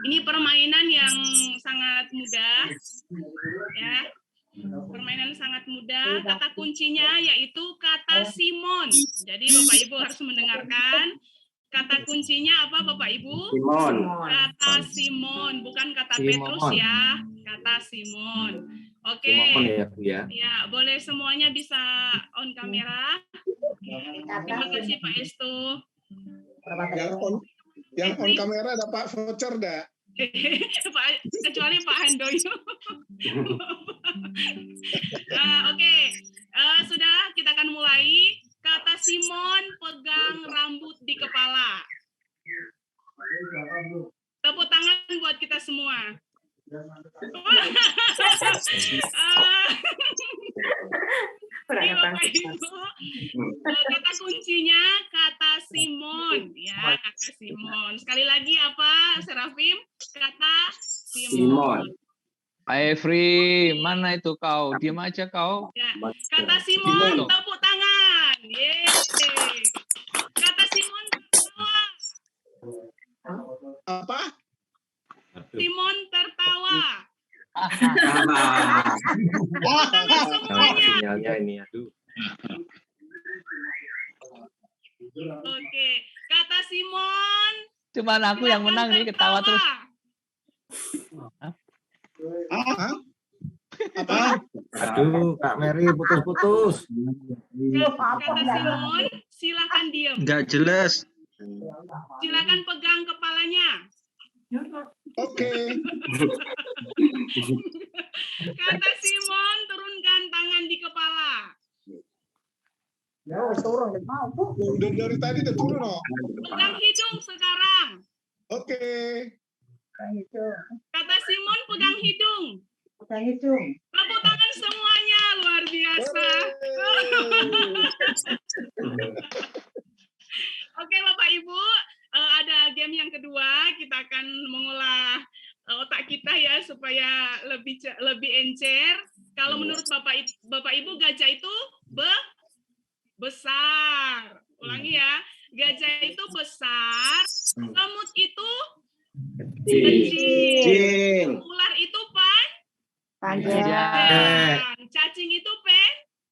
Ini permainan yang sangat mudah, ya. Permainan sangat mudah. Kata kuncinya yaitu kata Simon. Jadi Bapak Ibu harus mendengarkan. Kata kuncinya apa Bapak Ibu? Simon. Kata Simon, bukan kata Simon. Petrus ya. Kata Simon. Oke. Simon ya, Bu ya. Ya, boleh semuanya bisa on kamera. Terima kasih Pak Estu. Yang on kamera ada Pak Voucher dah. Kecuali Pak Handoyo. Oke. Sudah, kita akan mulai. Kata Simon, pegang rambut di kepala. Tepuk tangan buat kita semua. Ini Bapak Ibu, kata kuncinya kata Simon, ya, kata Simon. Sekali lagi apa, Serafim? Kata Simon. Pak Efri, mana itu kau? Diam aja kau. Ya. Kata Simon, tepuk tangan. Yeay. Kata Simon, tertawa. Apa? Simon tertawa. Sinyalnya ini, aduh. Oke, kata Simon. Cuman aku yang menang nih, ketawa terus. Apa? Aduh, Kak Mary putus-putus. Kata Simon, silakan diam. Nggak jelas. Silakan pegang kepalanya. Oke. Kata Simon, turunkan tangan di kepala. Udah dari tadi udah turun, no? Pegang hidung sekarang. Oke. Kata Simon, pegang hidung. Tepuk tangan semuanya, luar biasa. Oke Bapak Ibu, ada game yang kedua. Kita akan mengolah otak kita ya supaya lebih encer. Kalau menurut Bapak Ibu, gajah itu besar. Ulangi ya, gajah itu besar, semut itu kecil, ular itu panjang, cacing itu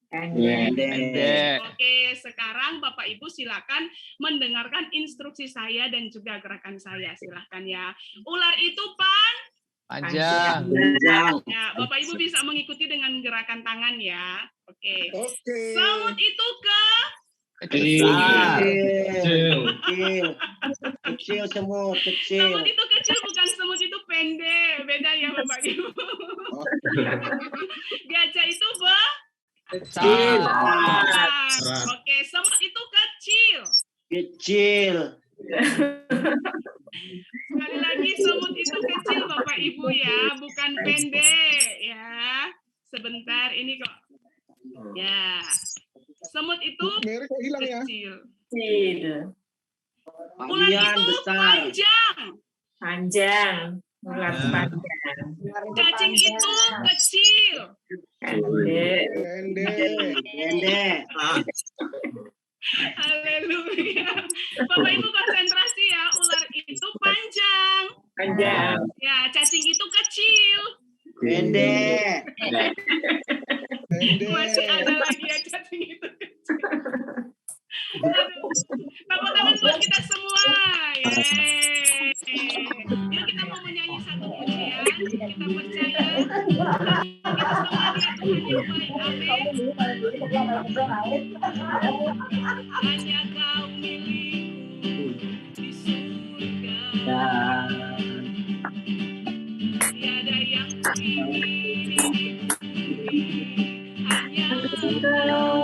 pendek. Oke, sekarang Bapak Ibu silakan mendengarkan instruksi saya dan juga gerakan saya. Silakan ya. Ular itu Panjang. Ya, Bapak Ibu bisa mengikuti dengan gerakan tangan ya. Oke. Semut itu Kecil semut, kecil. semut itu kecil, bukan semut itu pendek. Beda ya Bapak Ibu. Gajah itu Kecil. Oke, semut itu kecil. Kecil. Sekali lagi, semut itu kecil Bapak Ibu ya, bukan pendek ya. Sebentar, ini kok. Ya. Semut itu kecil. Ular itu panjang. Ular panjang. Cacing itu kecil. Pendek. Haleluya. Bapak Ibu konsentrasi ya, ular itu panjang. Ya, cacing itu kecil. Pendek. Masih ada lagi ya cacing itu kecil. Tepuk tangan buat kita semua. Yeay. Yuk kita mau menyanyi satu pujian. Kita percaya kita semua lihat Tuhan yang baik. Amin. Hanya kau milikku di surga. Tiada yang kuingini, hanya Engkau.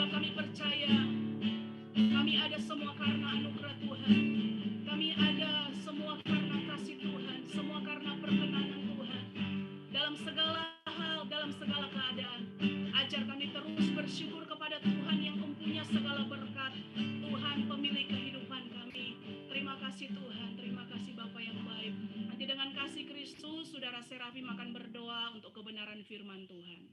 Bapa, kami percaya kami ada semua karena anugerah Tuhan. Kami ada semua karena kasih Tuhan, semua karena perkenanan Tuhan. Dalam segala hal, dalam segala keadaan, ajar kami terus bersyukur kepada Tuhan yang mempunyai segala berkat. Tuhan pemilik kehidupan kami. Terima kasih Tuhan, terima kasih Bapa yang baik. Nanti dengan kasih Kristus, Saudara Serafim akan berdoa untuk kebenaran firman Tuhan.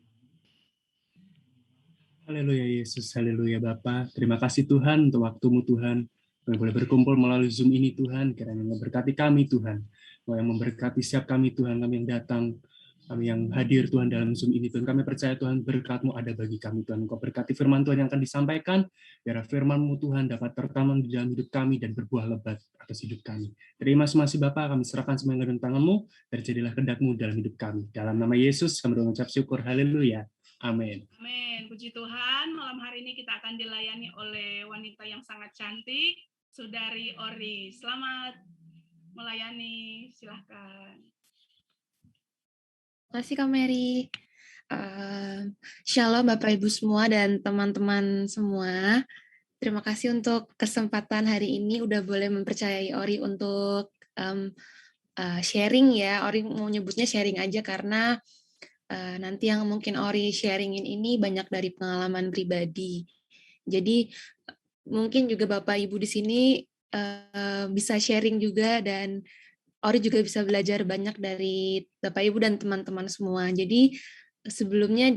Haleluya Yesus, haleluya Bapa. Terima kasih Tuhan untuk waktu-Mu Tuhan. Kami boleh berkumpul melalui Zoom ini Tuhan. Kiranya memberkati kami Tuhan. Yang memberkati setiap kami Tuhan, kami yang datang, kami yang hadir Tuhan dalam Zoom ini Tuhan. Kami percaya Tuhan berkat-Mu ada bagi kami Tuhan. Engkau berkati firman Tuhan yang akan disampaikan. Biar firman-Mu Tuhan dapat tertanam di dalam hidup kami dan berbuah lebat atas hidup kami. Terima kasih Bapa, kami serahkan semua yang ada di tangan-Mu. Terjadilah kehendak-Mu dalam hidup kami. Dalam nama Yesus kami mengucap syukur. Haleluya. Amin. Amin. Puji Tuhan, malam hari ini kita akan dilayani oleh wanita yang sangat cantik, Saudari Ori. Selamat melayani, silahkan. Terima kasih Kak Mary. Shalom Bapak Ibu semua dan teman-teman semua. Terima kasih untuk kesempatan hari ini udah boleh mempercayai Ori untuk sharing ya. Ori mau nyebutnya sharing aja karena nanti yang mungkin Ori sharingin ini banyak dari pengalaman pribadi. Jadi mungkin juga Bapak Ibu di sini bisa sharing juga dan Ori juga bisa belajar banyak dari Bapak Ibu dan teman-teman semua. Jadi sebelumnya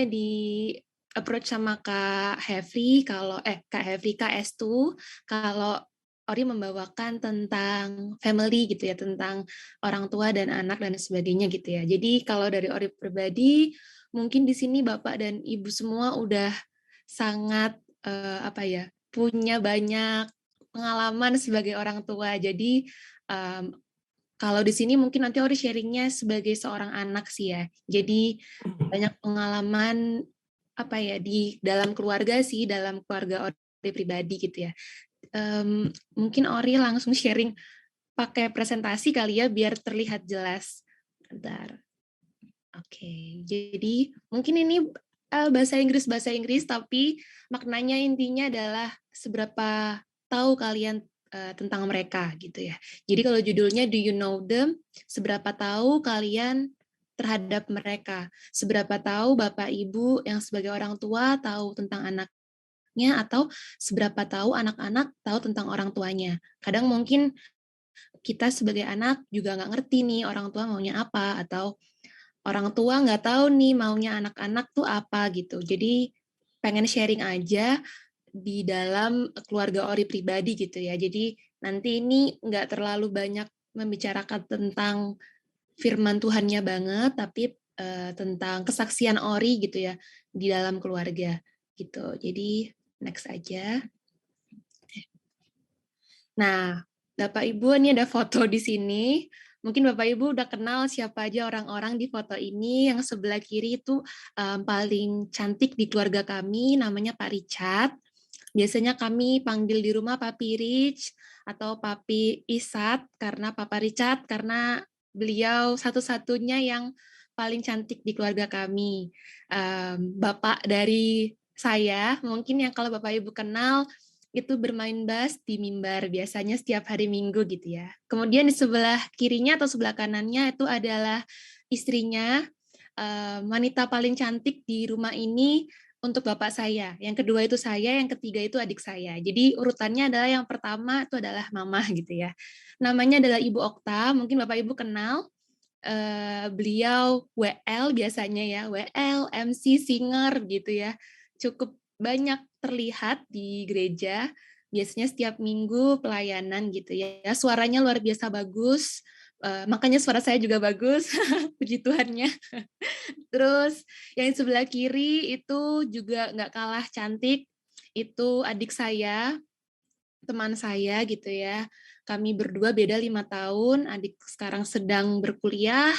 di approach sama Kak Hefri Kak Estu kalau Ori membawakan tentang family gitu ya, tentang orang tua dan anak dan sebagainya gitu ya. Jadi kalau dari Ori pribadi, mungkin di sini Bapak dan Ibu semua udah sangat punya banyak pengalaman sebagai orang tua. Jadi kalau di sini mungkin nanti Ori sharingnya sebagai seorang anak sih ya. Jadi banyak pengalaman di dalam keluarga sih, dalam keluarga Ori pribadi gitu ya. Mungkin Ori langsung sharing pakai presentasi kali ya biar terlihat jelas. Bentar. Oke, jadi mungkin ini bahasa Inggris tapi maknanya intinya adalah seberapa tahu kalian tentang mereka gitu ya. Jadi kalau judulnya Do You Know Them? Seberapa tahu kalian terhadap mereka? Seberapa tahu Bapak Ibu yang sebagai orang tua tahu tentang anak atau seberapa tahu anak-anak tahu tentang orang tuanya. Kadang mungkin kita sebagai anak juga nggak ngerti nih orang tua maunya apa, atau orang tua nggak tahu nih maunya anak-anak tuh apa gitu. Jadi pengen sharing aja di dalam keluarga Ori pribadi gitu ya. Jadi nanti ini nggak terlalu banyak membicarakan tentang firman Tuhannya banget, tapi tentang kesaksian Ori gitu ya di dalam keluarga gitu. Jadi next aja. Nah, Bapak Ibu, ini ada foto di sini. Mungkin Bapak Ibu udah kenal siapa aja orang-orang di foto ini. Yang sebelah kiri itu paling cantik di keluarga kami, namanya Pak Richard. Biasanya kami panggil di rumah Papi Rich atau Papi Isat karena Papa Richard, karena beliau satu-satunya yang paling cantik di keluarga kami. Bapak dari saya, mungkin yang kalau Bapak Ibu kenal, itu bermain bass di mimbar, biasanya setiap hari Minggu gitu ya. Kemudian di sebelah kirinya atau sebelah kanannya itu adalah istrinya, wanita paling cantik di rumah ini untuk Bapak saya. Yang kedua itu saya, yang ketiga itu adik saya. Jadi urutannya adalah yang pertama itu adalah Mama gitu ya. Namanya adalah Ibu Okta, mungkin Bapak Ibu kenal. Beliau WL biasanya ya, WL, MC, singer gitu ya. Cukup banyak terlihat di gereja, biasanya setiap minggu pelayanan gitu ya. Suaranya luar biasa bagus, makanya suara saya juga bagus, puji Tuhannya. Terus yang sebelah kiri itu juga nggak kalah cantik, itu adik saya, teman saya gitu ya. Kami berdua beda 5 tahun, adik sekarang sedang berkuliah,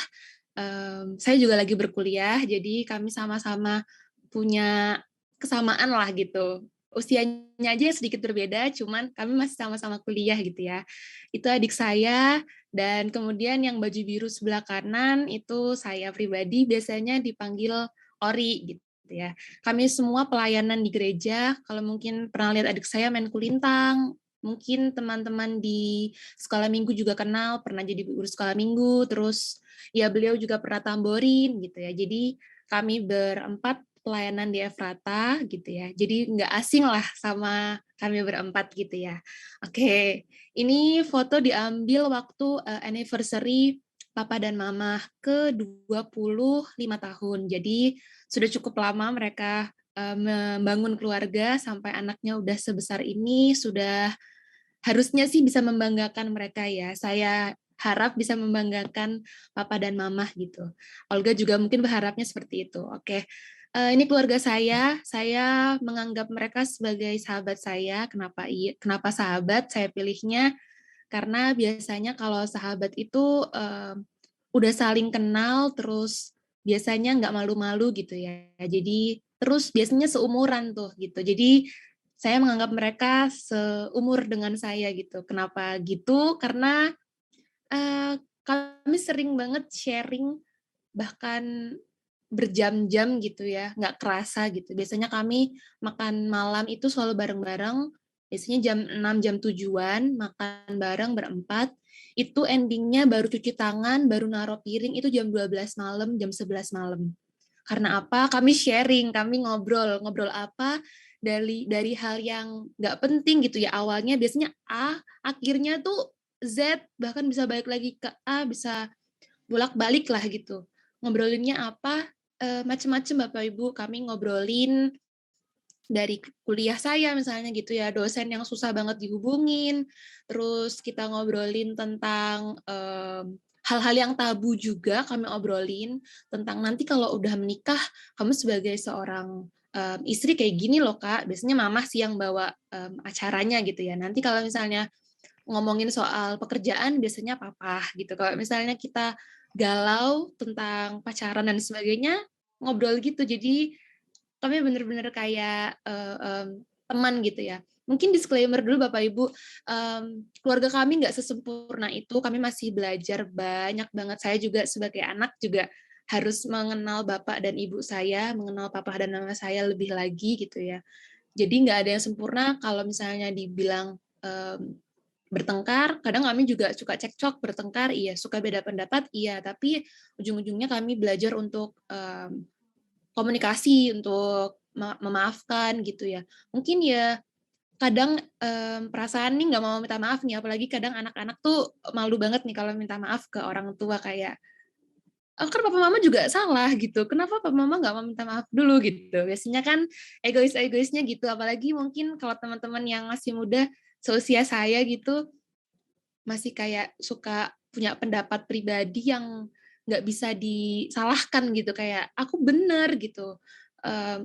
saya juga lagi berkuliah, jadi kami sama-sama punya kesamaan lah gitu. Usianya aja sedikit berbeda, cuman kami masih sama-sama kuliah gitu ya. Itu adik saya, dan kemudian yang baju biru sebelah kanan itu saya pribadi biasanya dipanggil Ori gitu ya. Kami semua pelayanan di gereja. Kalau mungkin pernah lihat adik saya main kulintang, mungkin teman-teman di sekolah minggu juga kenal, pernah jadi guru sekolah minggu, terus ya beliau juga pernah tamborin gitu ya. Jadi kami berempat pelayanan di Efrata gitu ya. Jadi nggak asing lah sama kami berempat gitu ya. Oke, ini foto diambil waktu anniversary Papa dan Mama ke-25 tahun. Jadi sudah cukup lama mereka membangun keluarga sampai anaknya udah sebesar ini, sudah harusnya sih bisa membanggakan mereka ya. Saya harap bisa membanggakan Papa dan Mama gitu. Olga juga mungkin berharapnya seperti itu. Oke. Ini keluarga saya menganggap mereka sebagai sahabat saya. Kenapa sahabat? Saya pilihnya karena biasanya kalau sahabat itu udah saling kenal, terus biasanya nggak malu-malu gitu ya. Jadi terus biasanya seumuran tuh gitu. Jadi saya menganggap mereka seumur dengan saya gitu. Kenapa gitu? Karena kami sering banget sharing, bahkan berjam-jam gitu ya, nggak kerasa gitu. Biasanya kami makan malam itu selalu bareng-bareng, biasanya jam 6, jam 7-an, makan bareng berempat, itu endingnya baru cuci tangan, baru naruh piring, itu jam 12 malam, jam 11 malam. Karena apa? Kami sharing, kami ngobrol apa? Dari hal yang nggak penting gitu ya, awalnya biasanya A, akhirnya tuh Z, bahkan bisa balik lagi ke A, bisa bolak-balik lah gitu. Ngobrolinnya apa? Macem-macem Bapak Ibu, kami ngobrolin dari kuliah saya misalnya gitu ya, dosen yang susah banget dihubungin, terus kita ngobrolin tentang hal-hal yang tabu juga kami obrolin, tentang nanti kalau udah menikah, kamu sebagai seorang istri kayak gini loh Kak, biasanya mama sih yang bawa acaranya gitu ya, nanti kalau misalnya ngomongin soal pekerjaan biasanya papa gitu, kalau misalnya kita galau tentang pacaran dan sebagainya, ngobrol gitu. Jadi kami bener-bener kayak teman gitu ya. Mungkin disclaimer dulu Bapak Ibu, keluarga kami nggak sesempurna itu, kami masih belajar banyak banget. Saya juga sebagai anak juga harus mengenal Bapak dan Ibu saya, mengenal Papa dan Mama saya lebih lagi gitu ya. Jadi nggak ada yang sempurna. Kalau misalnya dibilang bertengkar, kadang kami juga suka cekcok, bertengkar, iya, suka beda pendapat, iya, tapi ujung-ujungnya kami belajar untuk komunikasi, untuk memaafkan gitu ya. Mungkin ya kadang perasaan nih nggak mau minta maaf nih, apalagi kadang anak-anak tuh malu banget nih kalau minta maaf ke orang tua kayak, oh, kan papa mama juga salah gitu, kenapa papa mama nggak mau minta maaf dulu gitu. Biasanya kan egois-egoisnya gitu, apalagi mungkin kalau teman-teman yang masih muda, seusia saya gitu, masih kayak suka punya pendapat pribadi yang nggak bisa disalahkan gitu, kayak aku bener gitu,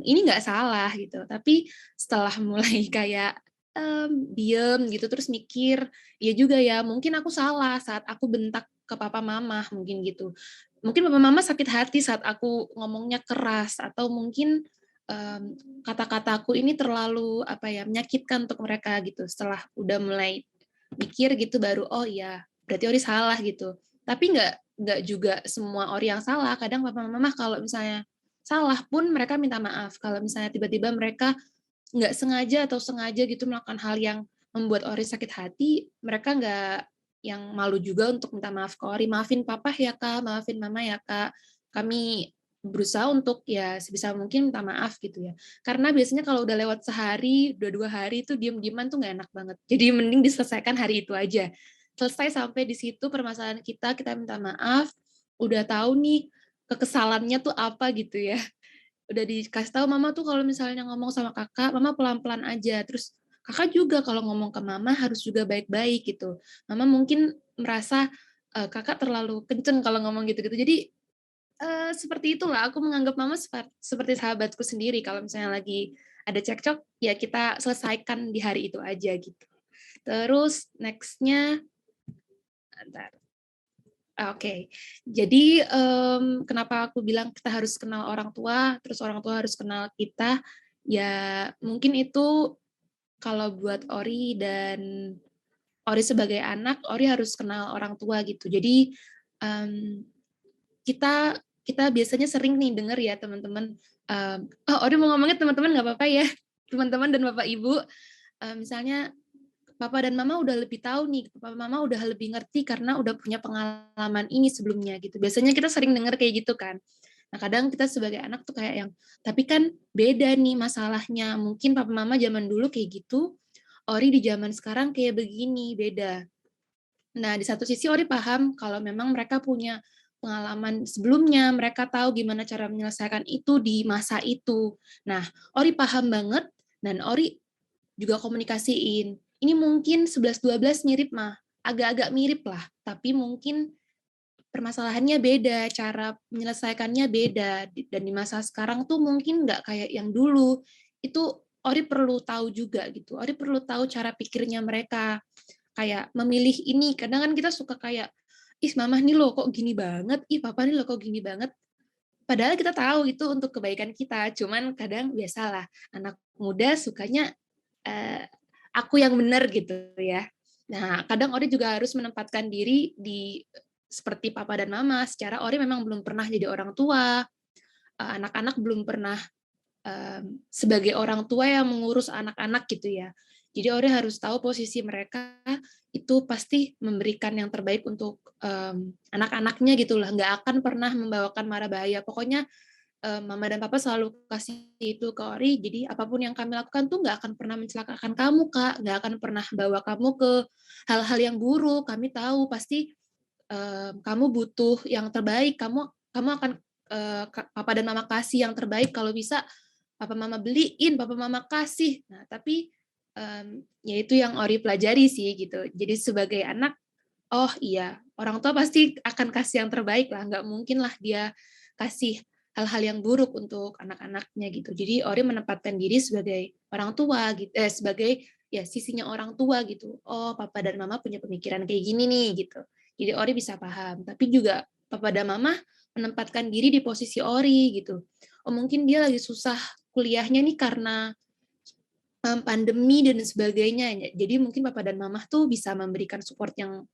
ini nggak salah gitu. Tapi setelah mulai kayak diem gitu, terus mikir, ya juga ya, mungkin aku salah saat aku bentak ke papa mama, mungkin gitu. Mungkin papa mama sakit hati saat aku ngomongnya keras, atau mungkin kata-kataku ini terlalu apa ya, menyakitkan untuk mereka gitu. Setelah udah mulai mikir gitu baru, oh iya, berarti Ori salah gitu. Tapi nggak juga semua Ori yang salah. Kadang papa mama kalau misalnya salah pun mereka minta maaf. Kalau misalnya tiba-tiba mereka nggak sengaja atau sengaja gitu melakukan hal yang membuat Ori sakit hati, mereka nggak yang malu juga untuk minta maaf ke Ori. Maafin papa ya Kak, maafin mama ya Kak. Kami berusaha untuk ya sebisa mungkin minta maaf gitu ya. Karena biasanya kalau udah lewat sehari, 2 hari itu diem-dieman tuh nggak enak banget. Jadi mending diselesaikan hari itu aja. Selesai sampai di situ permasalahan kita minta maaf, udah tahu nih kekesalannya tuh apa gitu ya. Udah dikasih tahu mama tuh kalau misalnya ngomong sama kakak, mama pelan-pelan aja. Terus kakak juga kalau ngomong ke mama harus juga baik-baik gitu. Mama mungkin merasa kakak terlalu kenceng kalau ngomong gitu-gitu. Jadi seperti itulah, aku menganggap mama seperti sahabatku sendiri. Kalau misalnya lagi ada cekcok, ya kita selesaikan di hari itu aja gitu. Terus next-nya, Oke, jadi kenapa aku bilang kita harus kenal orang tua, terus orang tua harus kenal kita, ya mungkin itu kalau buat Ori dan Ori sebagai anak, Ori harus kenal orang tua gitu. Jadi kita biasanya sering nih dengar ya teman-teman, Ori mau ngomongnya teman-teman nggak apa-apa ya, teman-teman dan Bapak Ibu. Misalnya Papa dan Mama udah lebih tahu nih, Papa Mama udah lebih ngerti karena udah punya pengalaman ini sebelumnya gitu. Biasanya kita sering dengar kayak gitu kan. Nah, kadang kita sebagai anak tuh kayak yang, tapi kan beda nih masalahnya. Mungkin Papa Mama zaman dulu kayak gitu, Ori di zaman sekarang kayak begini, beda. Nah, di satu sisi Ori paham kalau memang mereka punya pengalaman sebelumnya, mereka tahu gimana cara menyelesaikan itu di masa itu. Nah, Ori paham banget, dan Ori juga komunikasiin. Ini mungkin 11-12 mirip mah, agak-agak mirip lah, tapi mungkin permasalahannya beda, cara menyelesaikannya beda, dan di masa sekarang tuh mungkin nggak kayak yang dulu. Itu Ori perlu tahu juga gitu, Ori perlu tahu cara pikirnya mereka, kayak memilih ini. Kadang kan kita suka kayak, ih mama nih loh kok gini banget, ih papa nih loh kok gini banget. Padahal kita tahu itu untuk kebaikan kita, cuman kadang biasalah anak muda sukanya aku yang benar gitu ya. Nah, kadang Ori juga harus menempatkan diri di seperti papa dan mama. Secara Ori memang belum pernah jadi orang tua, anak-anak belum pernah sebagai orang tua yang mengurus anak-anak gitu ya. Jadi Ori harus tahu posisi mereka itu pasti memberikan yang terbaik untuk anak-anaknya gitu lah. Nggak akan pernah membawakan mara bahaya. Pokoknya Mama dan Papa selalu kasih itu ke Ori, jadi apapun yang kami lakukan tuh nggak akan pernah mencelakakan kamu, Kak. Nggak akan pernah bawa kamu ke hal-hal yang buruk. Kami tahu pasti kamu butuh yang terbaik. Kamu akan Papa dan Mama kasih yang terbaik. Kalau bisa Papa Mama beliin, Papa Mama kasih. Nah, tapi ya itu yang Ori pelajari sih gitu. Jadi sebagai anak, oh iya, orang tua pasti akan kasih yang terbaik lah. Nggak mungkin lah dia kasih hal-hal yang buruk untuk anak-anaknya gitu. Jadi Ori menempatkan diri sebagai orang tua gitu, sebagai ya sisinya orang tua gitu. Oh, papa dan mama punya pemikiran kayak gini nih gitu. Jadi Ori bisa paham. Tapi juga papa dan mama menempatkan diri di posisi Ori gitu. Oh, mungkin dia lagi susah kuliahnya nih karena pandemi dan sebagainya. Jadi mungkin papa dan mama tuh bisa memberikan support yang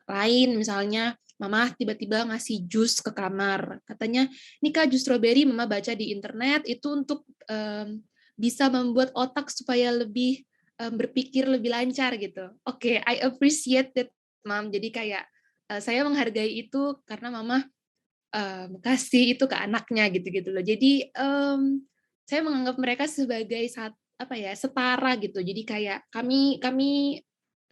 lain, misalnya mama tiba-tiba ngasih jus ke kamar, katanya ini kak jus strawberry mama baca di internet itu untuk bisa membuat otak supaya lebih berpikir lebih lancar gitu. Oke, I appreciate that mom. Jadi kayak saya menghargai itu karena mama kasih itu ke anaknya gitu-gitu loh. Jadi saya menganggap mereka sebagai apa ya, setara gitu. Jadi kayak kami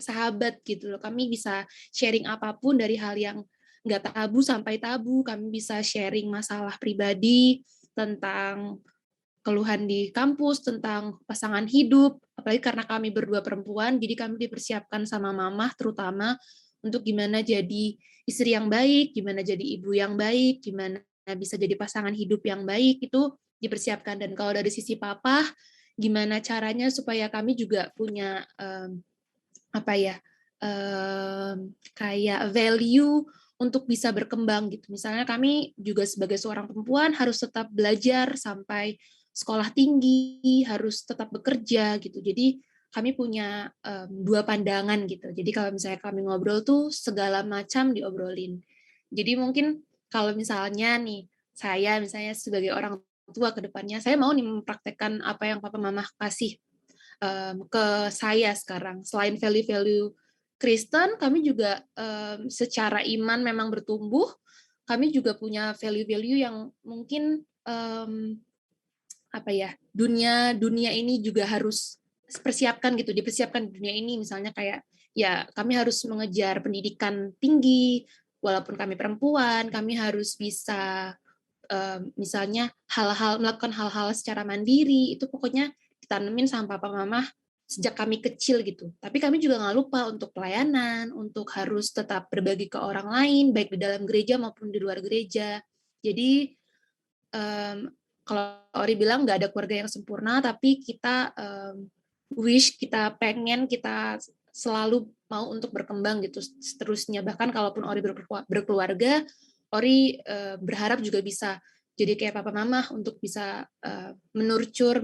sahabat gitu loh. Kami bisa sharing apapun dari hal yang nggak tabu sampai tabu. Kami bisa sharing masalah pribadi tentang keluhan di kampus, tentang pasangan hidup. Apalagi karena kami berdua perempuan, jadi kami dipersiapkan sama mama terutama untuk gimana jadi istri yang baik, gimana jadi ibu yang baik, gimana bisa jadi pasangan hidup yang baik, itu dipersiapkan. Dan kalau dari sisi papa, gimana caranya supaya kami juga punya apa ya, kayak value untuk bisa berkembang gitu. Misalnya kami juga sebagai seorang perempuan harus tetap belajar sampai sekolah tinggi, harus tetap bekerja gitu. Jadi kami punya dua pandangan gitu. Jadi kalau misalnya kami ngobrol tuh segala macam diobrolin. Jadi mungkin kalau misalnya nih saya misalnya sebagai orang tua ke depannya, saya mau nih mempraktekkan apa yang papa mama kasih ke saya sekarang. Selain value-value Kristen, kami juga secara iman memang bertumbuh. Kami juga punya value-value yang mungkin apa ya, dunia ini juga harus persiapkan gitu, dipersiapkan di dunia ini. Misalnya kayak ya kami harus mengejar pendidikan tinggi, walaupun kami perempuan, kami harus bisa misalnya melakukan hal-hal secara mandiri, itu pokoknya ditanemin sama papa mama sejak kami kecil gitu. Tapi kami juga nggak lupa untuk pelayanan, untuk harus tetap berbagi ke orang lain, baik di dalam gereja maupun di luar gereja. Jadi kalau Ori bilang nggak ada keluarga yang sempurna, tapi kita kita pengen, kita selalu mau untuk berkembang gitu seterusnya. Bahkan kalaupun Ori berkeluarga, Ori berharap juga bisa jadi kayak papa mama untuk bisa menurcur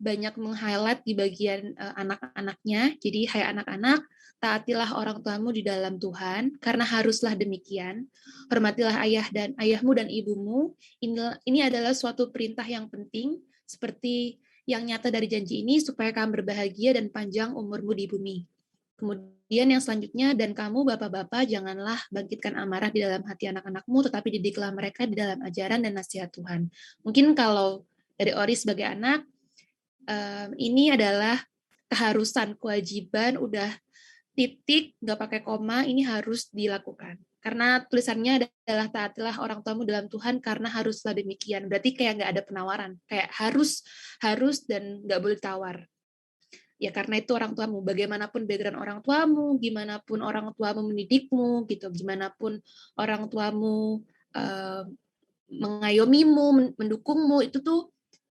banyak meng-highlight di bagian anak-anaknya. Jadi, hai anak-anak, taatilah orang tuamu di dalam Tuhan, karena haruslah demikian. Hormatilah ayahmu dan ibumu. Ini adalah suatu perintah yang penting, seperti yang nyata dari janji ini, supaya kamu berbahagia dan panjang umurmu di bumi. Kemudian yang selanjutnya, dan kamu bapak-bapak janganlah bangkitkan amarah di dalam hati anak-anakmu, tetapi didiklah mereka di dalam ajaran dan nasihat Tuhan. Mungkin kalau dari Ori sebagai anak, ini adalah keharusan, kewajiban, udah titik, nggak pakai koma, ini harus dilakukan. Karena tulisannya adalah taatilah orang tuamu dalam Tuhan karena haruslah demikian. Berarti kayak nggak ada penawaran, kayak harus dan nggak boleh tawar. Ya karena itu orang tuamu, bagaimanapun background orang tuamu, gimana pun orang tuamu mendidikmu, gitu, gimana pun orang tuamu mengayomimu, mendukungmu, itu tuh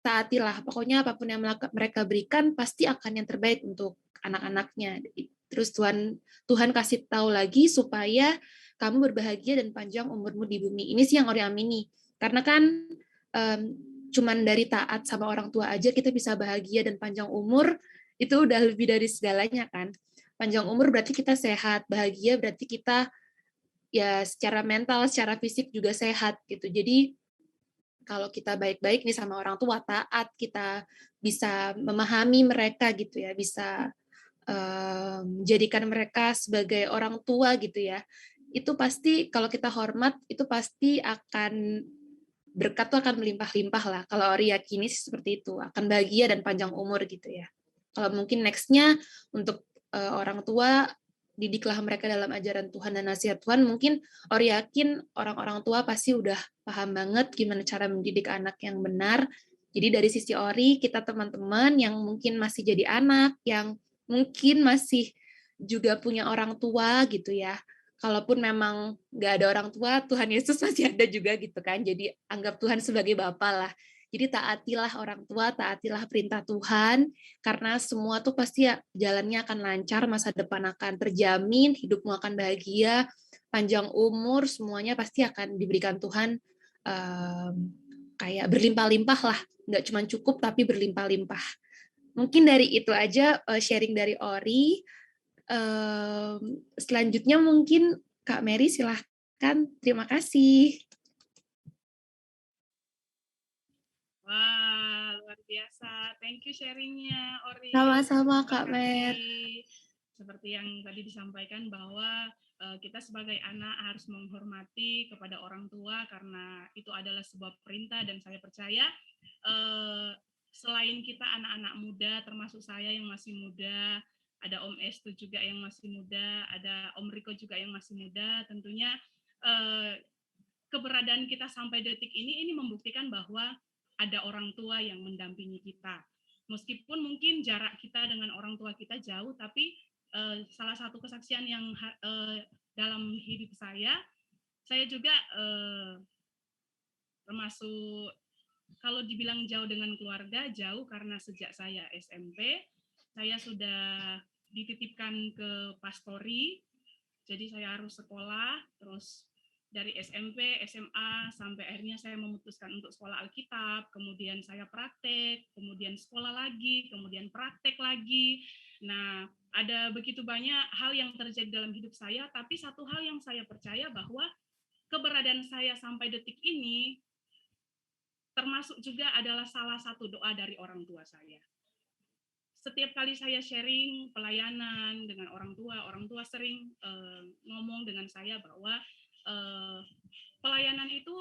taatilah. Pokoknya apapun yang mereka berikan pasti akan yang terbaik untuk anak-anaknya. Terus Tuhan kasih tahu lagi supaya kamu berbahagia dan panjang umurmu di bumi. Ini sih yang Ori amini. Karena kan cuman dari taat sama orang tua aja kita bisa bahagia dan panjang umur, itu udah lebih dari segalanya kan. Panjang umur berarti kita sehat, bahagia berarti kita ya secara mental, secara fisik juga sehat gitu. Jadi kalau kita baik-baik nih sama orang tua, taat, kita bisa memahami mereka gitu ya, bisa menjadikan mereka sebagai orang tua gitu ya, itu pasti kalau kita hormat, itu pasti akan berkat tuh akan melimpah-limpah lah. Kalau Ori yakini seperti itu, akan bahagia dan panjang umur gitu ya. Kalau mungkin next-nya untuk orang tua, didiklah mereka dalam ajaran Tuhan dan nasihat Tuhan, mungkin Ori yakin orang-orang tua pasti udah paham banget gimana cara mendidik anak yang benar. Jadi dari sisi Ori, kita teman-teman yang mungkin masih jadi anak, yang mungkin masih juga punya orang tua gitu ya. Kalaupun memang nggak ada orang tua, Tuhan Yesus masih ada juga gitu kan. Jadi anggap Tuhan sebagai Bapa lah. Jadi taatilah orang tua, taatilah perintah Tuhan, karena semua tuh pasti ya, jalannya akan lancar, masa depan akan terjamin, hidupmu akan bahagia, panjang umur, semuanya pasti akan diberikan Tuhan kayak berlimpah-limpah lah. Nggak cuma cukup, tapi berlimpah-limpah. Mungkin dari itu aja sharing dari Ori. Selanjutnya mungkin Kak Mary silahkan. Terima kasih. Wah, luar biasa. Thank you sharingnya, Ori. Sama-sama Kak Mer. Seperti yang tadi disampaikan bahwa kita sebagai anak harus menghormati kepada orang tua karena itu adalah sebuah perintah, dan saya percaya selain kita anak-anak muda, termasuk saya yang masih muda, ada Om Estu juga yang masih muda, ada Om Riko juga yang masih muda, tentunya keberadaan kita sampai detik ini membuktikan bahwa ada orang tua yang mendampingi kita. Meskipun mungkin jarak kita dengan orang tua kita jauh, tapi salah satu kesaksian yang dalam hidup saya juga termasuk, kalau dibilang jauh dengan keluarga, jauh karena sejak saya SMP, saya sudah dititipkan ke pastori, jadi saya harus sekolah, terus dari SMP, SMA, sampai akhirnya saya memutuskan untuk sekolah Alkitab, kemudian saya praktek, kemudian sekolah lagi, kemudian praktek lagi. Nah, ada begitu banyak hal yang terjadi dalam hidup saya, tapi satu hal yang saya percaya bahwa keberadaan saya sampai detik ini termasuk juga adalah salah satu doa dari orang tua saya. Setiap kali saya sharing pelayanan dengan orang tua sering ngomong dengan saya bahwa pelayanan itu,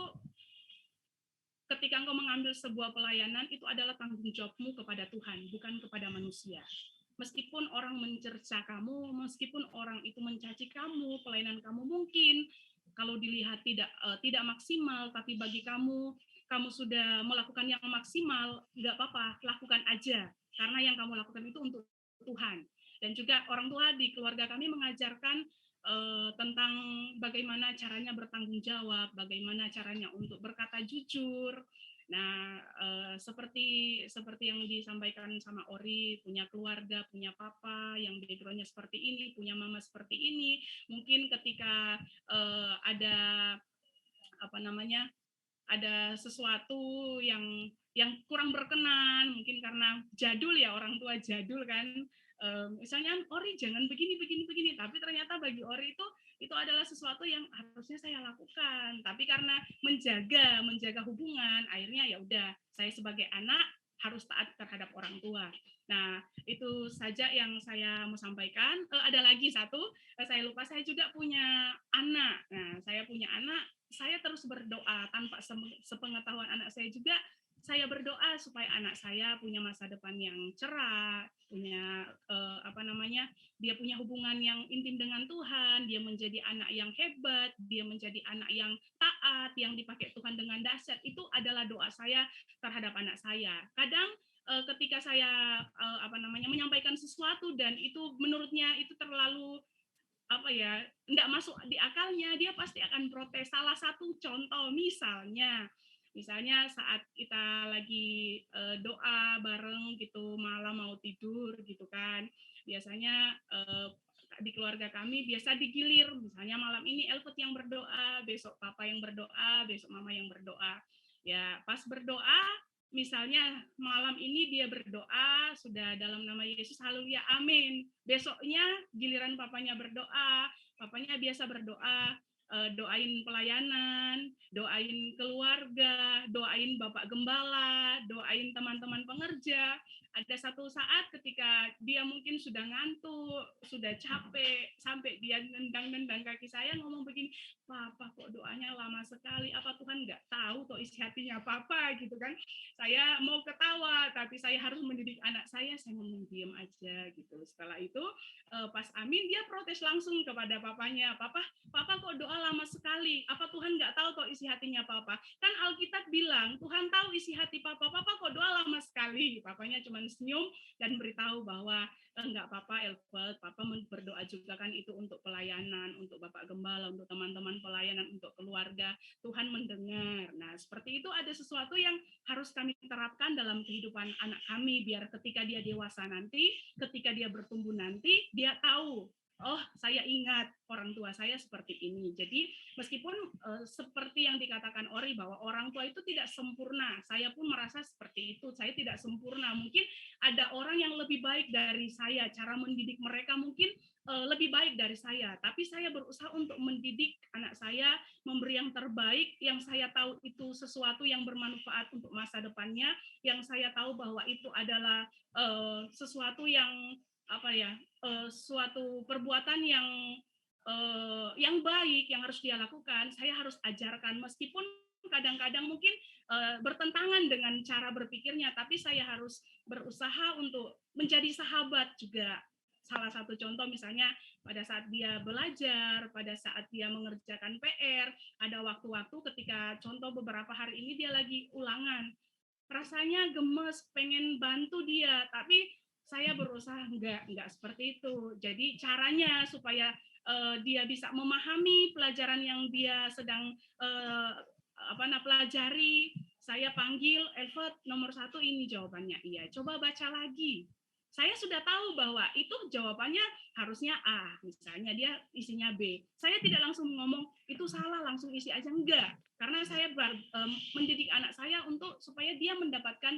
ketika engkau mengambil sebuah pelayanan, itu adalah tanggung jawabmu kepada Tuhan, bukan kepada manusia. Meskipun orang mencerca kamu, meskipun orang itu mencaci kamu, pelayanan kamu mungkin kalau dilihat tidak maksimal, tapi bagi kamu sudah melakukan yang maksimal, tidak apa-apa, lakukan aja. Karena yang kamu lakukan itu untuk Tuhan. Dan juga orang tua di keluarga kami mengajarkan tentang bagaimana caranya bertanggung jawab, bagaimana caranya untuk berkata jujur. Nah, seperti yang disampaikan sama Ori, punya keluarga, punya papa yang background-nya seperti ini, punya mama seperti ini, mungkin ketika ada sesuatu yang yang kurang berkenan, mungkin karena jadul ya, orang tua jadul kan. Misalnya Ori jangan begini, tapi ternyata bagi Ori itu adalah sesuatu yang harusnya saya lakukan. Tapi karena menjaga hubungan, akhirnya ya udah, saya sebagai anak harus taat terhadap orang tua. Nah, itu saja yang saya mau sampaikan. Ada lagi satu, saya lupa, saya juga punya anak. Nah, saya punya anak, saya terus berdoa tanpa sepengetahuan anak saya juga. Saya berdoa supaya anak saya punya masa depan yang cerah, punya dia punya hubungan yang intim dengan Tuhan, dia menjadi anak yang hebat, dia menjadi anak yang taat, yang dipakai Tuhan dengan dahsyat. Itu adalah doa saya terhadap anak saya. Kadang ketika saya menyampaikan sesuatu dan itu menurutnya itu terlalu enggak masuk di akalnya, dia pasti akan protes. Salah satu contoh misalnya saat kita lagi doa bareng gitu malam mau tidur gitu kan, biasanya di keluarga kami biasa digilir, misalnya malam ini Elfet yang berdoa, besok papa yang berdoa, besok mama yang berdoa. Ya pas berdoa, misalnya malam ini dia berdoa sudah dalam nama Yesus, haleluya, amin. Besoknya giliran papanya berdoa, papanya biasa berdoa, doain pelayanan, doain keluarga, doain Bapak Gembala, doain teman-teman pengerja. Ada satu saat ketika dia mungkin sudah ngantuk, sudah capek, sampai dia nendang-nendang kaki saya ngomong begini, Papa kok doanya lama sekali, apa Tuhan nggak tahu kok isi hatinya Papa gitu kan. Saya mau ketawa, tapi saya harus mendidik anak saya ngomong diam aja gitu. Setelah itu pas amin, dia protes langsung kepada papanya, Papa kok doa lama sekali, apa Tuhan nggak tahu kok isi hatinya Papa? Kan Alkitab bilang Tuhan tahu isi hati Papa kok doa lama sekali. Papanya cuma senyum dan beritahu bahwa enggak Papa, Elfet, Papa berdoa juga kan itu untuk pelayanan, untuk Bapak Gembala, untuk teman-teman pelayanan, untuk keluarga. Tuhan mendengar. Nah, seperti itu ada sesuatu yang harus kami terapkan dalam kehidupan anak kami, biar ketika dia dewasa nanti, ketika dia bertumbuh nanti, dia tahu, oh saya ingat orang tua saya seperti ini. Jadi meskipun seperti yang dikatakan Ori bahwa orang tua itu tidak sempurna, saya pun merasa seperti itu, saya tidak sempurna. Mungkin ada orang yang lebih baik dari saya, cara mendidik mereka mungkin lebih baik dari saya, tapi saya berusaha untuk mendidik anak saya, memberi yang terbaik, yang saya tahu itu sesuatu yang bermanfaat untuk masa depannya, yang saya tahu bahwa itu adalah sesuatu yang suatu perbuatan yang baik yang harus dia lakukan. Saya harus ajarkan, meskipun kadang-kadang mungkin bertentangan dengan cara berpikirnya, tapi saya harus berusaha untuk menjadi sahabat juga. Salah satu contoh misalnya pada saat dia belajar, pada saat dia mengerjakan PR, ada waktu-waktu ketika contoh beberapa hari ini dia lagi ulangan, rasanya gemes, pengen bantu dia, tapi saya berusaha enggak seperti itu. Jadi caranya supaya dia bisa memahami pelajaran yang dia sedang pelajari, saya panggil, Elfet, nomor 1 ini jawabannya, iya, coba baca lagi. Saya sudah tahu bahwa itu jawabannya harusnya A, misalnya dia isinya B. Saya tidak langsung ngomong, itu salah, langsung isi aja, enggak. Karena saya mendidik anak saya untuk supaya dia mendapatkan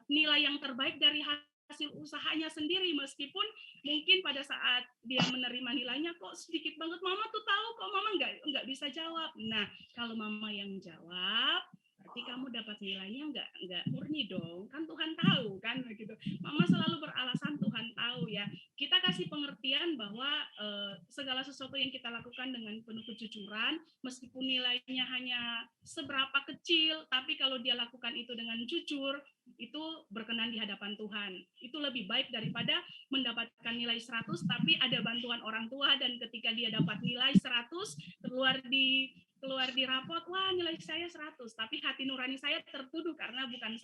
nilai yang terbaik dari hasil usahanya sendiri, meskipun mungkin pada saat dia menerima nilainya kok sedikit banget, mama tuh tahu kok mama nggak bisa jawab. Nah, kalau mama yang jawab, berarti kamu dapat nilainya nggak murni dong, kan Tuhan tahu kan begitu. Mama selalu beralasan Tuhan tahu ya. Kita kasih pengertian bahwa segala sesuatu yang kita lakukan dengan penuh kejujuran, meskipun nilainya hanya seberapa kecil, tapi kalau dia lakukan itu dengan jujur, itu berkenan di hadapan Tuhan. Itu lebih baik daripada mendapatkan nilai 100 tapi ada bantuan orang tua, dan ketika dia dapat nilai 100 keluar di rapot, wah nilai saya 100, tapi hati nurani saya tertuduh karena bukan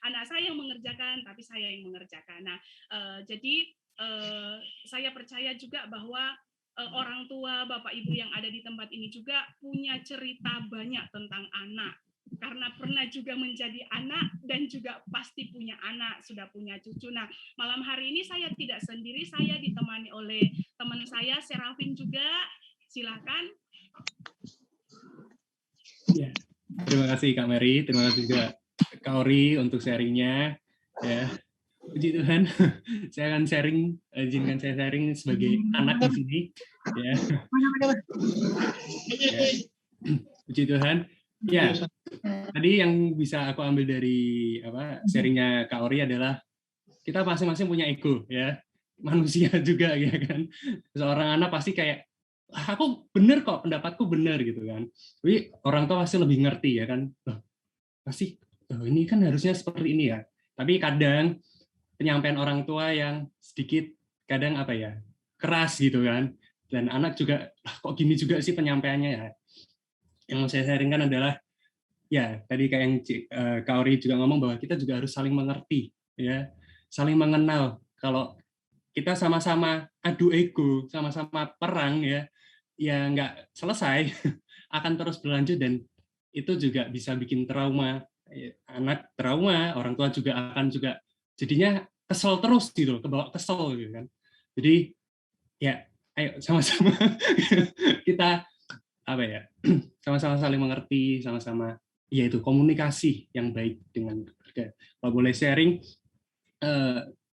anak saya yang mengerjakan, tapi saya yang mengerjakan. Nah, jadi saya percaya juga bahwa orang tua, Bapak Ibu yang ada di tempat ini juga punya cerita banyak tentang anak, karena pernah juga menjadi anak dan juga pasti punya anak, sudah punya cucu. Nah, malam hari ini saya tidak sendiri, saya ditemani oleh teman saya, Serafin juga. Silakan. Ya, terima kasih Kak Mary, terima kasih juga Kak Ori untuk sharingnya. Ya, puji Tuhan. Saya akan sharing, izinkan saya sharing sebagai anak di sini. Ya. Ya. Puji Tuhan. Ya, tadi yang bisa aku ambil dari sharingnya Kak Ori adalah kita masing-masing punya ego, ya, manusia juga, ya kan. Seorang anak pasti kayak, aku bener kok, pendapatku bener gitu kan. Tapi orang tua pasti lebih ngerti, ya kan. Pasti, ini kan harusnya seperti ini ya. Tapi kadang penyampaian orang tua yang sedikit kadang keras gitu kan. Dan anak juga, kok gini juga sih penyampaiannya ya. Yang mau saya sharingkan adalah, ya tadi kayak yang Kak Ori juga ngomong bahwa kita juga harus saling mengerti, ya, saling mengenal. Kalau kita sama-sama adu ego, sama-sama perang, ya nggak selesai, akan terus berlanjut, dan itu juga bisa bikin trauma, anak trauma, orang tua juga akan juga jadinya kesel terus gitu, kebawa kesel gitu kan. Jadi ya ayo sama-sama kita sama-sama saling mengerti, sama-sama yaitu komunikasi yang baik dengan keluarga. Kalau boleh sharing,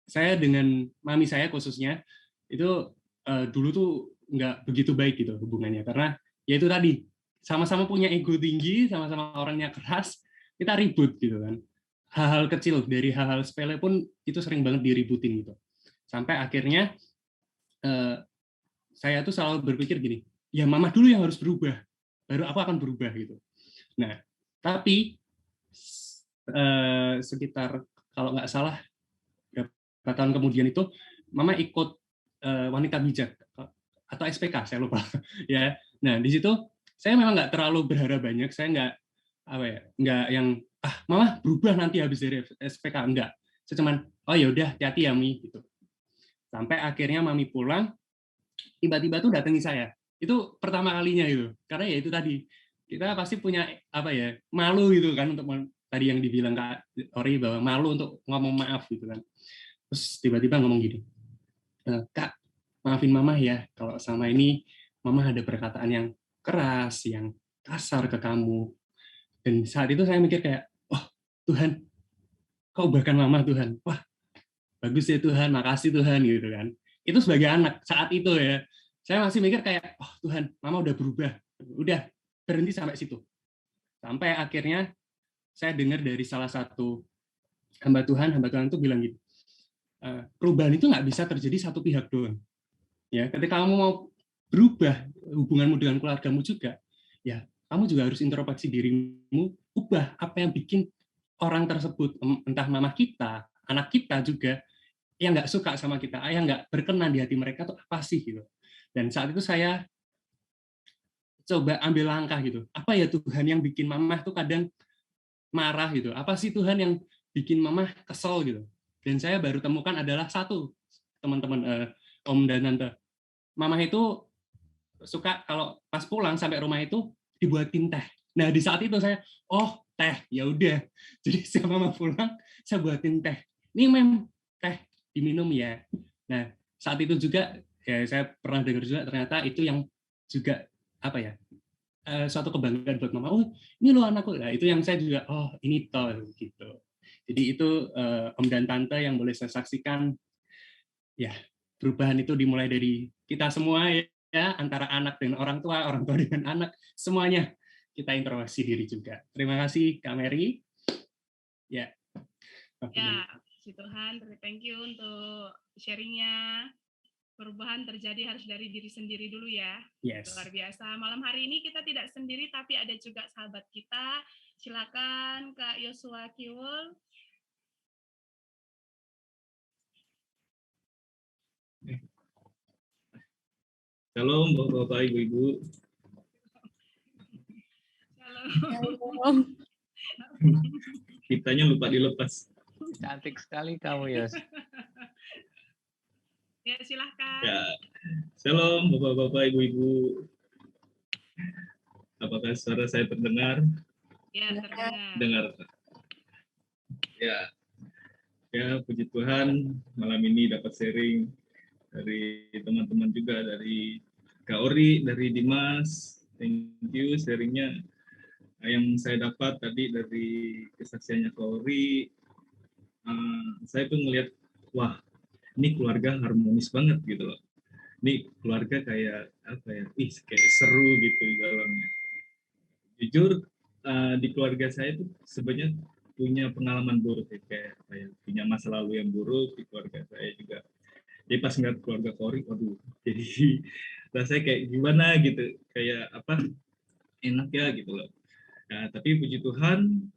saya dengan mami saya khususnya itu dulu tuh nggak begitu baik gitu hubungannya, karena ya itu tadi, sama-sama punya ego tinggi, sama-sama orangnya keras, kita ribut gitu kan. Hal-hal kecil, dari hal-hal sepele pun itu sering banget diributin gitu. Sampai akhirnya saya tuh selalu berpikir gini, ya mama dulu yang harus berubah, baru aku akan berubah gitu. Nah, tapi sekitar kalau nggak salah berapa tahun kemudian itu, mama ikut wanita bijak atau SPK, saya lupa. Ya, nah di situ saya memang nggak terlalu berharap banyak, saya nggak yang mama berubah nanti habis dari SPK, enggak. Saya cuman oh ya udah, hati-hati ya Mi gitu. Sampai akhirnya mami pulang, tiba-tiba tuh datangi saya. Itu pertama kalinya itu, karena ya itu tadi, kita pasti punya malu gitu kan, untuk tadi yang dibilang Kak Ori bahwa malu untuk ngomong maaf gitu kan. Terus tiba-tiba ngomong gini, Kak, maafin mama ya kalau sama ini mama ada perkataan yang keras, yang kasar ke kamu. Dan saat itu saya mikir kayak, oh Tuhan, kau ubahkan mama Tuhan. Wah, bagus ya Tuhan, makasih Tuhan gitu kan. Itu sebagai anak saat itu ya, saya masih mikir kayak, oh Tuhan, mama udah berubah. Udah, berhenti sampai situ. Sampai akhirnya saya dengar dari salah satu hamba Tuhan itu bilang gitu, perubahan itu nggak bisa terjadi satu pihak doang. Ya, ketika kamu mau berubah hubunganmu dengan keluargamu juga, ya kamu juga harus introspeksi dirimu, ubah apa yang bikin orang tersebut, entah mama kita, anak kita juga, yang nggak suka sama kita, yang nggak berkenan di hati mereka tuh apa sih gitu. Dan saat itu saya coba ambil langkah gitu. Apa ya Tuhan yang bikin mama tuh kadang marah gitu? Apa sih Tuhan yang bikin mama kesel gitu? Dan saya baru temukan adalah satu, teman-teman, om dan tante. Mama itu suka kalau pas pulang sampai rumah itu dibuatin teh. Nah di saat itu saya, oh teh, ya udah. Jadi setiap mama pulang saya buatin teh. Ini memang teh diminum ya. Nah saat itu juga ya saya pernah dengar juga ternyata itu yang juga suatu kebanggaan buat mama. Oh ini loh anakku. Nah itu yang saya juga, oh ini toh gitu. Jadi itu om dan tante yang boleh saya saksikan, ya perubahan itu dimulai dari kita semua ya, antara anak dengan orang tua dengan anak, semuanya kita introspeksi diri juga. Terima kasih Kak Mary. Ya. Ya, puji Tuhan, thank you untuk sharingnya. Perubahan terjadi harus dari diri sendiri dulu ya. Yes. Luar biasa. Malam hari ini kita tidak sendiri, tapi ada juga sahabat kita. Silakan Kak Yosua Kiwul. Shalom Bapak-Bapak, Ibu-Ibu. Shalom. Kitanya lupa dilepas. Cantik sekali kamu, Yos. Ya, silahkan. Ya. Shalom Bapak-Bapak, Ibu-Ibu. Apakah suara saya terdengar? Ya, terdengar. Dengar. Ya. Ya, puji Tuhan, malam ini dapat sharing dari teman-teman juga, dari Kak Ori, dari Dimas. Thank you sharingnya. yang saya dapat tadi dari kesaksiannya Kauri, saya tuh ngelihat, wah, ini keluarga harmonis banget gitu loh. Ini keluarga kayak apa ya? Kayak seru gitu di dalamnya. Jujur, di keluarga saya tuh sebenarnya punya pengalaman buruk ya, kayak punya masa lalu yang buruk di keluarga saya juga. Jadi pas ngeliat keluarga Kauri, waduh, jadi rasanya kayak gimana gitu, kayak apa, enak ya gitu loh. Nah, tapi puji Tuhan,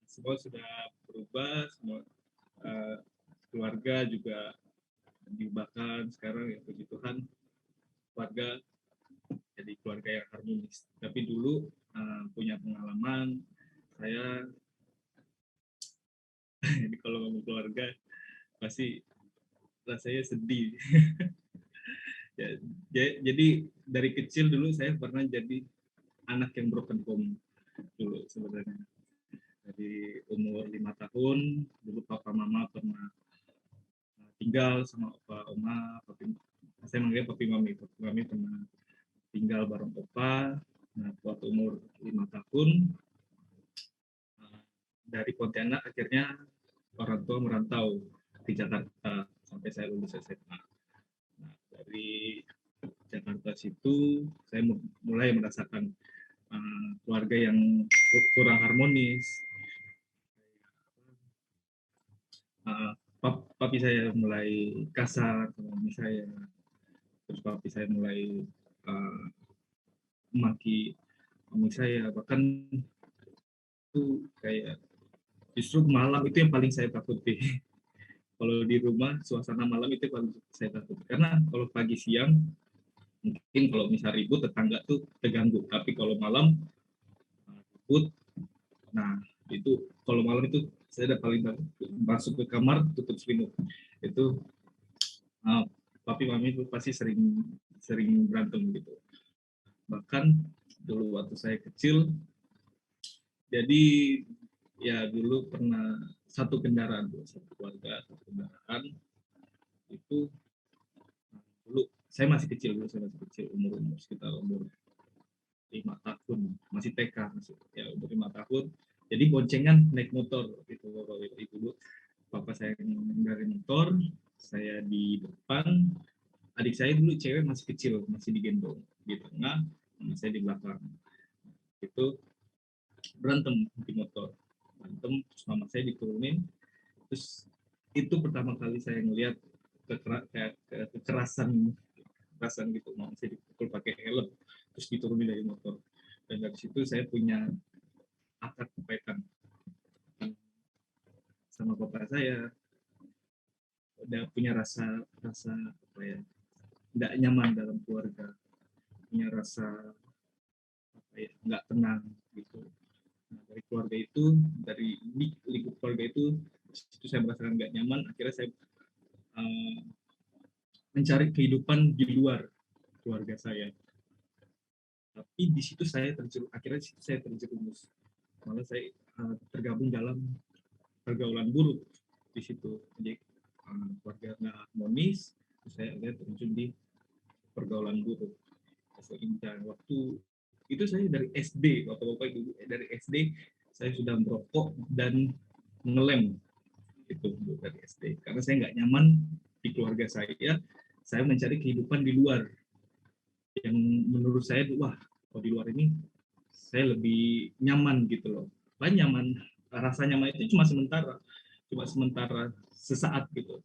semua sudah berubah, semua keluarga juga diubahkan sekarang ya, puji Tuhan, keluarga jadi keluarga yang harmonis. Tapi dulu punya pengalaman, saya jadi kalau ngomong keluarga pasti rasanya sedih. Ya, jadi dari kecil dulu saya pernah jadi anak yang broken home dulu sebenarnya. Dari umur 5 tahun, dulu papa mama pernah tinggal sama opa oma, saya manggilnya papi mami pernah tinggal bareng opa. Nah, waktu umur 5 tahun, dari Pontianak akhirnya orang tua merantau di Jakarta sampai saya lulus SMA. Nah, dari Jakarta situ saya mulai merasakan keluarga yang kurang harmonis. Papi saya mulai kasar sama mami saya, terus papi saya mulai memaki mami saya, bahkan itu kayak justru malam itu yang paling saya takuti. Kalau di rumah suasana malam itu paling saya takut, karena kalau pagi siang mungkin kalau misal ribut tetangga tuh terganggu, tapi kalau malam ribut, nah itu kalau malam itu saya udah paling masuk ke kamar tutup selimut itu, papi mami itu pasti sering berantem gitu. Bahkan dulu waktu saya kecil, jadi ya dulu pernah satu kendaraan, satu keluarga satu kendaraan itu. Dulu saya masih kecil, umur sekitar umur 5 tahun, masih TK, ya umur 5 tahun. Jadi boncengan naik motor itu Bapak Ibu. Papa saya mengendarai motor, saya di depan, adik saya dulu cewek masih kecil, masih digendong di tengah, saya di belakang. Itu berantem di motor, terus mama saya diturunin. Terus itu pertama kali saya ngelihat kekerasan gitu, mama saya dipukul pakai helm, terus diturunin dari motor. Dan dari situ saya punya akar kepaitan sama bapak saya, udah punya rasa apa ya, tidak nyaman dalam keluarga, punya rasa apa ya, nggak tenang gitu. Nah, dari keluarga itu, dari lingkup keluarga itu saya merasakan nggak nyaman. Akhirnya saya mencari kehidupan di luar keluarga saya. Tapi di situ akhirnya saya terjerumus. Malah saya tergabung dalam pergaulan buruk di situ. Jadi keluarga nggak harmonis, saya lihat terjun di pergaulan buruk. Waktu itu saya dari SD, bapak-bapak ibu, dari SD saya sudah merokok dan mengelem itu dari SD. Karena saya nggak nyaman di keluarga saya mencari kehidupan di luar yang menurut saya, wah, kalau di luar ini saya lebih nyaman gitu loh. Nyaman, rasa nyaman itu cuma sementara sesaat gitu.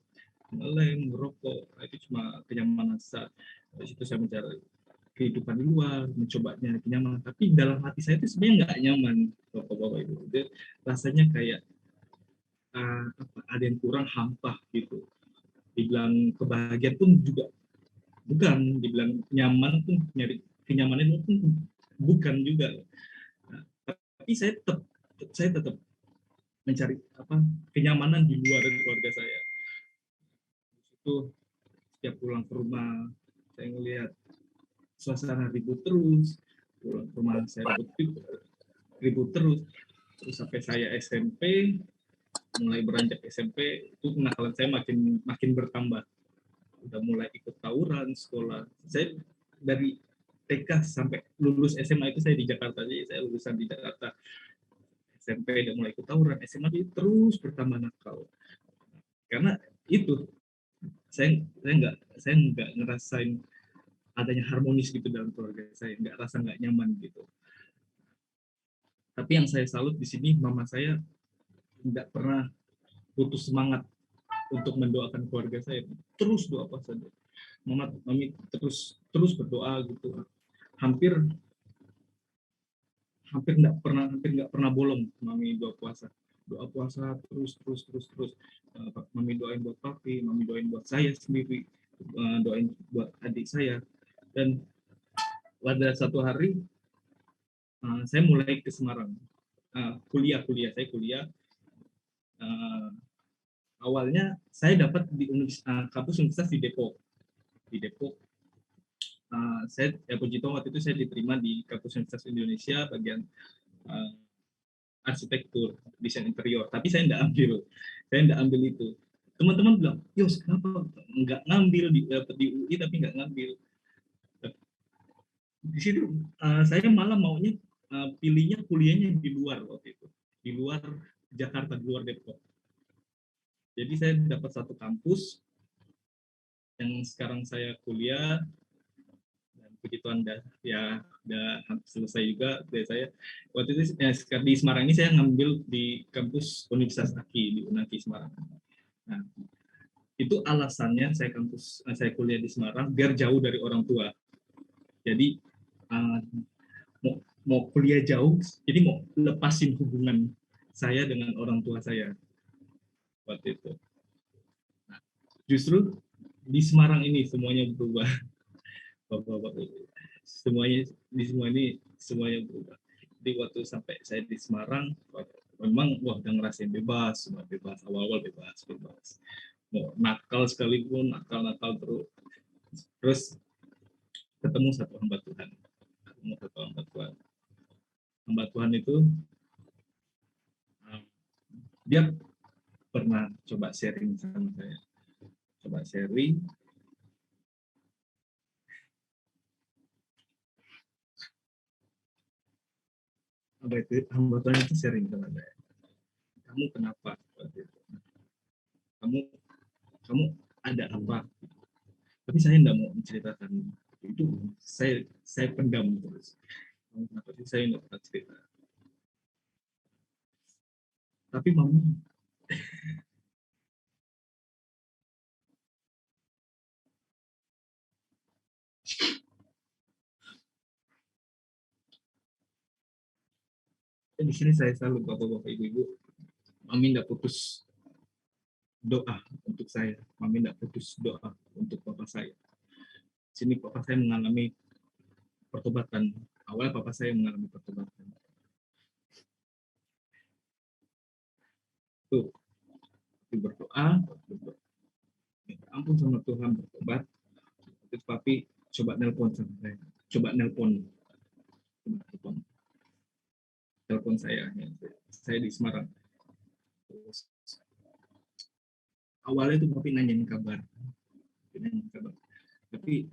Mengelem, merokok, itu cuma kenyamanan sesaat. Dari situ saya mencari kehidupan di luar, mencobanya kenyamanan. Tapi dalam hati saya itu sebenarnya nggak nyaman, bapak-bapak itu. Rasanya kayak ada yang kurang, hampa gitu. Dibilang kebahagiaan pun juga bukan, dibilang nyaman pun, nyari kenyamanan pun bukan juga. Nah, tapi saya tetap mencari kenyamanan di luar keluarga saya. Itu setiap pulang ke rumah saya ngelihat suasana ribut terus, pulang ke rumah saya ribut terus sampai saya SMP. Mulai beranjak SMP itu kenakalan saya makin bertambah. Udah mulai ikut tawuran sekolah. Saya dari TK sampai lulus SMA itu saya di Jakarta, jadi saya lulusan di Jakarta. SMP udah mulai ikut tawuran, SMA dia terus bertambah nakal. Karena itu saya nggak ngerasain adanya harmonis gitu dalam keluarga saya, nggak nyaman gitu. Tapi yang saya salut di sini, mama saya nggak pernah putus semangat untuk mendoakan keluarga saya, terus doa puasa. Mami terus berdoa gitu, hampir nggak pernah bolong mami doa puasa terus. Mami doain buat papi, mami doain buat saya sendiri, doain buat adik saya. Dan pada satu hari saya mulai ke Semarang, kuliah. Awalnya saya dapat di kampus universitas di Depok. Saya puji Tuhan waktu itu saya diterima di kampus Universitas Indonesia bagian arsitektur, desain interior. Tapi saya nggak ambil itu. Teman-teman bilang, Yos kenapa nggak ngambil di UI tapi nggak ngambil? Di situ saya malah maunya pilihnya kuliahnya di luar waktu itu, di luar Jakarta, di luar Depok. Jadi saya dapat satu kampus yang sekarang saya kuliah, dan puji Tuhan udah selesai juga dari saya. Waktu itu di Semarang ini saya ngambil di kampus Universitas Aki di Unaki Semarang. Nah, itu alasannya saya kuliah di Semarang biar jauh dari orang tua. Jadi mau kuliah jauh, jadi mau lepasin hubungan saya dengan orang tua saya waktu itu. Nah, justru di Semarang ini semuanya berubah. Bapak-bapak, semuanya berubah. Jadi waktu sampai saya di Semarang, memang udah ngerasain bebas, semua bebas, awal-awal bebas. Mau nakal sekalipun, nakal terus ketemu satu hamba Tuhan. Hamba Tuhan itu dia pernah coba sharing sama saya. Hamba Tuhan itu sharing sama saya. Kamu kenapa? Kamu ada apa? Tapi saya tidak mau menceritakan itu. Saya pendam terus. Kenapa sih saya tidak pernah cerita? Tapi mami di sini saya selalu bapak-bapak ibu-ibu, mami tidak putus doa untuk saya, mami tidak putus doa untuk bapak saya. Di sini bapak saya mengalami pertobatan. Awal bapak saya mengalami pertobatan. Tuh, berdoa, minta ampun sama Tuhan, bertobat. Terus papi coba nelpon sama saya, telepon saya di Semarang. Terus, awalnya itu papi nanyain kabar, tapi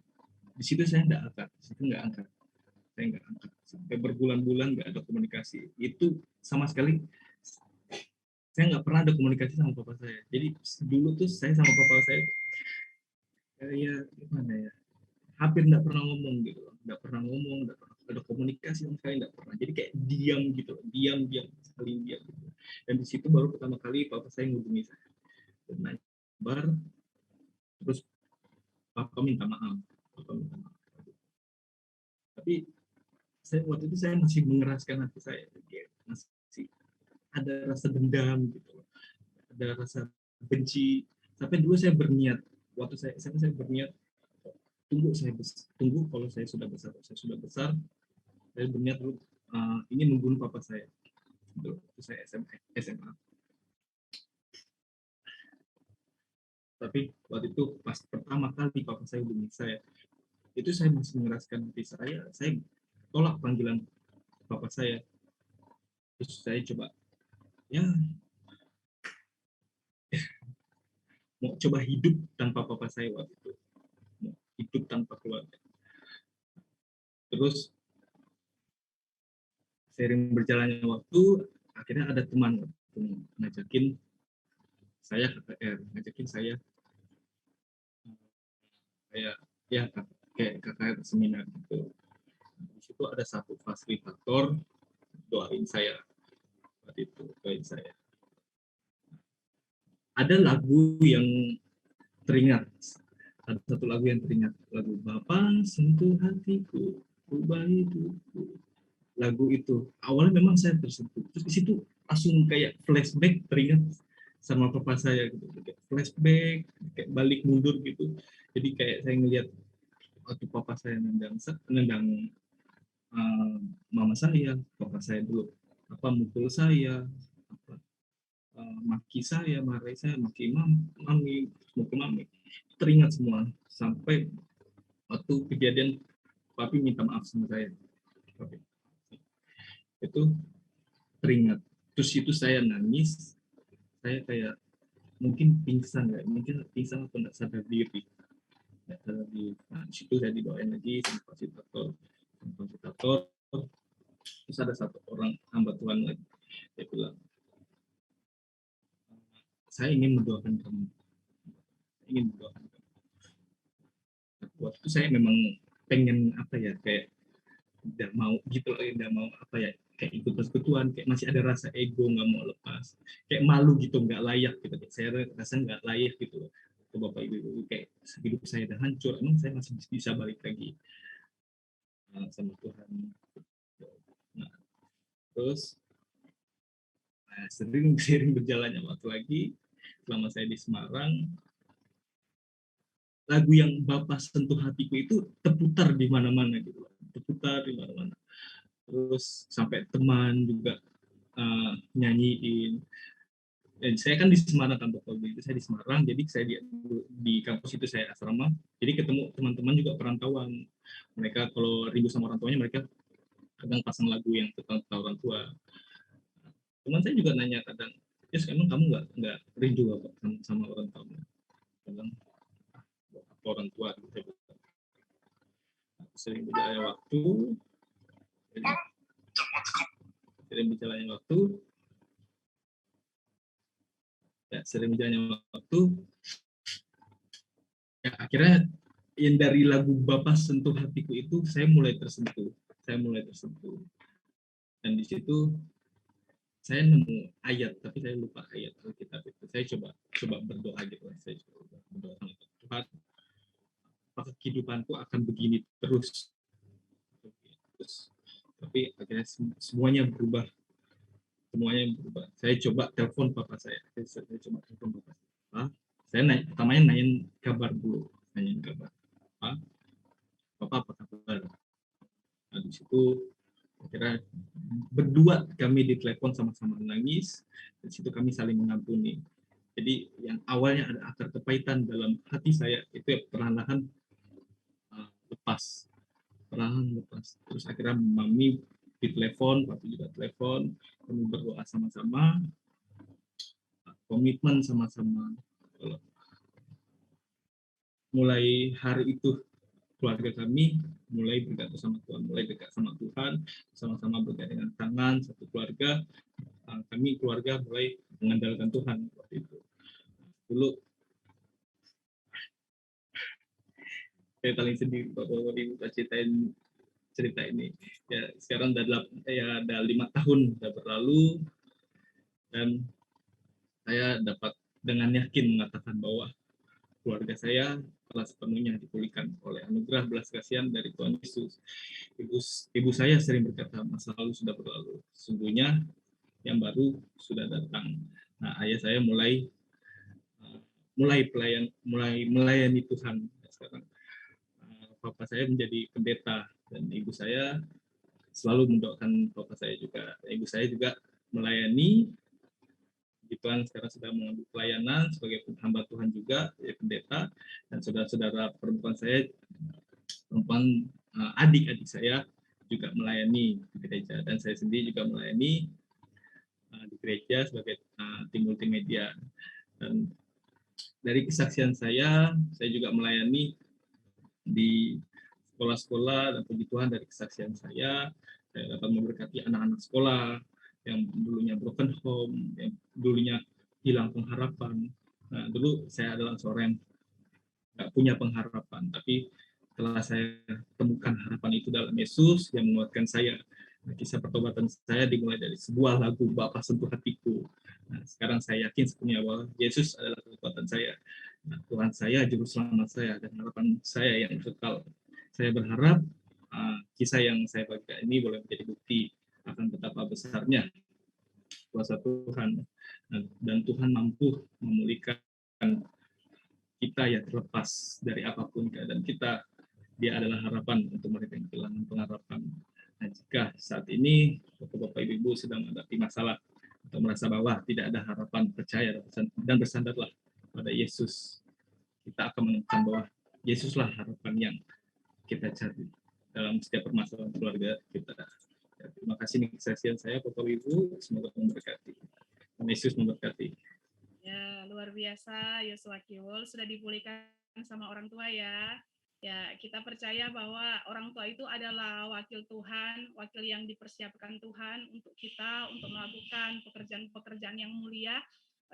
di situ saya nggak angkat, sampai berbulan-bulan nggak ada komunikasi. Itu sama sekali saya nggak pernah ada komunikasi sama papa saya. Jadi dulu tuh saya sama papa saya gimana ya, hampir nggak pernah ngomong gitu, nggak pernah ada komunikasi sama sekali, nggak pernah. Jadi kayak diam gitu, saling diam gitu. Dan di situ baru pertama kali papa saya ngubungi saya dan nanya kabar, terus papa minta maaf. Tapi waktu itu saya masih mengeraskan hati saya, masih ada rasa dendam gitu, ada rasa benci. Sampai dulu saya berniat, waktu saya SMA saya berniat, tunggu kalau saya sudah besar, saya berniat dulu ingin membunuh papa saya. Itu saya SMA. Tapi waktu itu pas pertama kali papa saya hubungi saya, itu saya masih mengeraskan hati saya tolak panggilan papa saya. Terus saya coba mau coba hidup tanpa papa saya waktu itu, mau hidup tanpa keluarga. Terus seiring berjalannya waktu, akhirnya ada teman ngajakin saya KKR, ngajakin saya kayak ya kayak KKR seminar gitu. Di situ ada satu fasilitator doain saya waktu itu, doain saya. Ada lagu yang teringat, ada satu lagu yang teringat, lagu Bapa sentuh hatiku, ubah hidupku. Lagu itu awalnya memang saya tersentuh, terus di situ langsung kayak flashback, teringat sama papa saya gitu, kayak flashback, kayak balik mundur gitu. Jadi kayak saya ngelihat waktu papa saya nendang mama saya, papa saya dulu mukul saya, maki saya, marahi saya, maki mami, mukul mami, teringat semua sampai waktu kejadian papi minta maaf sama saya. Papi. Itu teringat. Terus itu saya nangis, saya kayak mungkin pingsan ya, mungkin pingsan atau nggak sadar diri. Nah, di situ saya didoain lagi sama fasilitator. Terus ada satu orang hamba Tuhan lagi, dia bilang, saya ingin mendoakan kamu. Waktu itu saya memang pengen apa ya, kayak tidak mau gitu loh, tidak mau apa ya, kayak ikut persekutuan, kayak masih ada rasa ego, nggak mau lepas, kayak malu gitu, nggak layak gitu. Saya rasa nggak layak gitu loh ke bapak ibu, kayak hidup saya udah hancur, emang saya masih bisa balik lagi sama Tuhan. Nah, terus sering berjalannya waktu lagi, selama saya di Semarang, lagu yang Bapak sentuh hatiku itu terputar di mana-mana gitu, terputar di mana-mana. Terus sampai teman juga nyanyiin. Dan saya kan di Semarang, kantor Polri itu saya di Semarang, jadi saya di kampus itu saya asrama, jadi ketemu teman-teman juga perantauan. Mereka kalau rindu sama orang tuanya, mereka kadang pasang lagu yang tentang orang tua. Teman saya juga nanya kadang, Yes, emang kamu nggak rindu apa sama orang tua? Kadang orang tua gitu. Sering berjalannya waktu, ya akhirnya yang dari lagu Bapak sentuh hatiku itu saya mulai tersentuh, dan di situ saya nemu ayat, tapi saya lupa ayat Alkitab itu. Saya coba berdoa gitu, saya coba berdoa sama Tuhan, apakah kehidupanku akan begini terus? Tapi akhirnya semuanya berubah. Saya coba telepon papa saya. Saya pertamanya nanyain kabar dulu, Papa apa kabar? Nah, di situ akhirnya berdua kami ditelepon sama-sama nangis. Di situ kami saling mengampuni. Jadi yang awalnya ada akar kepahitan dalam hati saya itu perlahan-lahan lepas. Terus akhirnya mami ditelepon, papi juga telepon, kami berdoa sama-sama, komitmen sama-sama. Mulai hari itu keluarga kami mulai berdekat sama Tuhan, sama-sama bergandengan tangan, satu keluarga. Kami keluarga mulai mengandalkan Tuhan waktu itu. Dulu saya paling sedih kalau ceritain cerita ini. Ya sekarang ada 5 tahun sudah berlalu, dan saya dapat dengan yakin mengatakan bahwa keluarga saya telah sepenuhnya dipulihkan oleh anugerah belas kasihan dari Tuhan Yesus. Ibu saya sering berkata, masa lalu sudah berlalu, sesungguhnya yang baru sudah datang. Nah, ayah saya mulai melayani Tuhan. Sekarang papa saya menjadi pendeta, dan ibu saya selalu mendoakan papa saya juga. Ibu saya juga melayani di Tuhan, sekarang sudah mengambil pelayanan sebagai hamba Tuhan juga, ya pendeta, dan saudara-saudara perempuan saya, adik-adik saya juga melayani di gereja, dan saya sendiri juga melayani di gereja sebagai tim multimedia. Dan dari kesaksian saya juga melayani di sekolah-sekolah, dan puji Tuhan dari kesaksian saya dapat memberkati anak-anak sekolah yang dulunya broken home, yang dulunya hilang pengharapan. Nah, dulu saya adalah seorang yang nggak punya pengharapan, tapi setelah saya temukan harapan itu dalam Yesus yang menguatkan saya. Nah, kisah pertobatan saya dimulai dari sebuah lagu Bapa Sentuh Hatiku. Nah, sekarang saya yakin sepenuhnya bahwa Yesus adalah kekuatan saya. Nah, Tuhan saya, juru selamat saya, dan harapan saya yang kekal. Saya berharap kisah yang saya bagikan ini boleh menjadi bukti akan betapa besarnya kuasa Tuhan, dan Tuhan mampu memulihkan kita ya terlepas dari apapun keadaan kita. Dia adalah harapan untuk mereka yang kehilangan pengharapan. Nah, jika saat ini Bapak-Bapak Ibu sedang menghadapi masalah atau merasa bahwa tidak ada harapan, percaya dan bersandarlah pada Yesus. Kita akan menemukan bahwa Yesuslah harapan yang kita cari dalam setiap permasalahan keluarga kita. Ya, terima kasih nih kesaksian saya Bapak Ibu, semoga memberkati. Yesus memberkati. Ya, luar biasa Yosua Kiwol sudah dipulihkan sama orang tua ya. Ya, kita percaya bahwa orang tua itu adalah wakil Tuhan, wakil yang dipersiapkan Tuhan untuk kita untuk melakukan pekerjaan-pekerjaan yang mulia.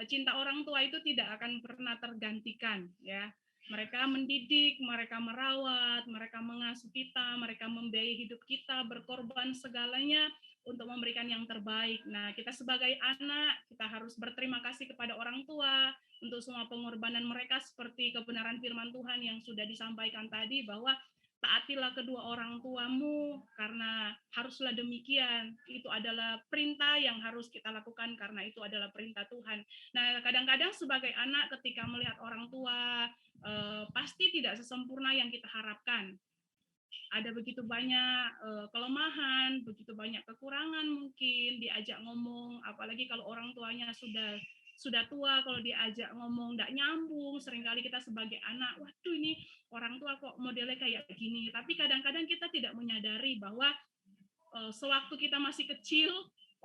Cinta orang tua itu tidak akan pernah tergantikan ya. Mereka mendidik, mereka merawat, mereka mengasuh kita, mereka membiayai hidup kita, berkorban segalanya untuk memberikan yang terbaik. Nah, kita sebagai anak, kita harus berterima kasih kepada orang tua untuk semua pengorbanan mereka, seperti kebenaran firman Tuhan yang sudah disampaikan tadi, bahwa taatilah kedua orang tuamu karena haruslah demikian. Itu adalah perintah yang harus kita lakukan karena itu adalah perintah Tuhan. Nah, kadang-kadang sebagai anak ketika melihat orang tua pasti tidak sesempurna yang kita harapkan. Ada begitu banyak kelemahan, begitu banyak kekurangan, mungkin diajak ngomong, apalagi kalau orang tuanya sudah tua, kalau diajak ngomong nggak nyambung, seringkali kita sebagai anak, waduh ini orang tua kok modelnya kayak gini. Tapi kadang-kadang kita tidak menyadari bahwa sewaktu kita masih kecil,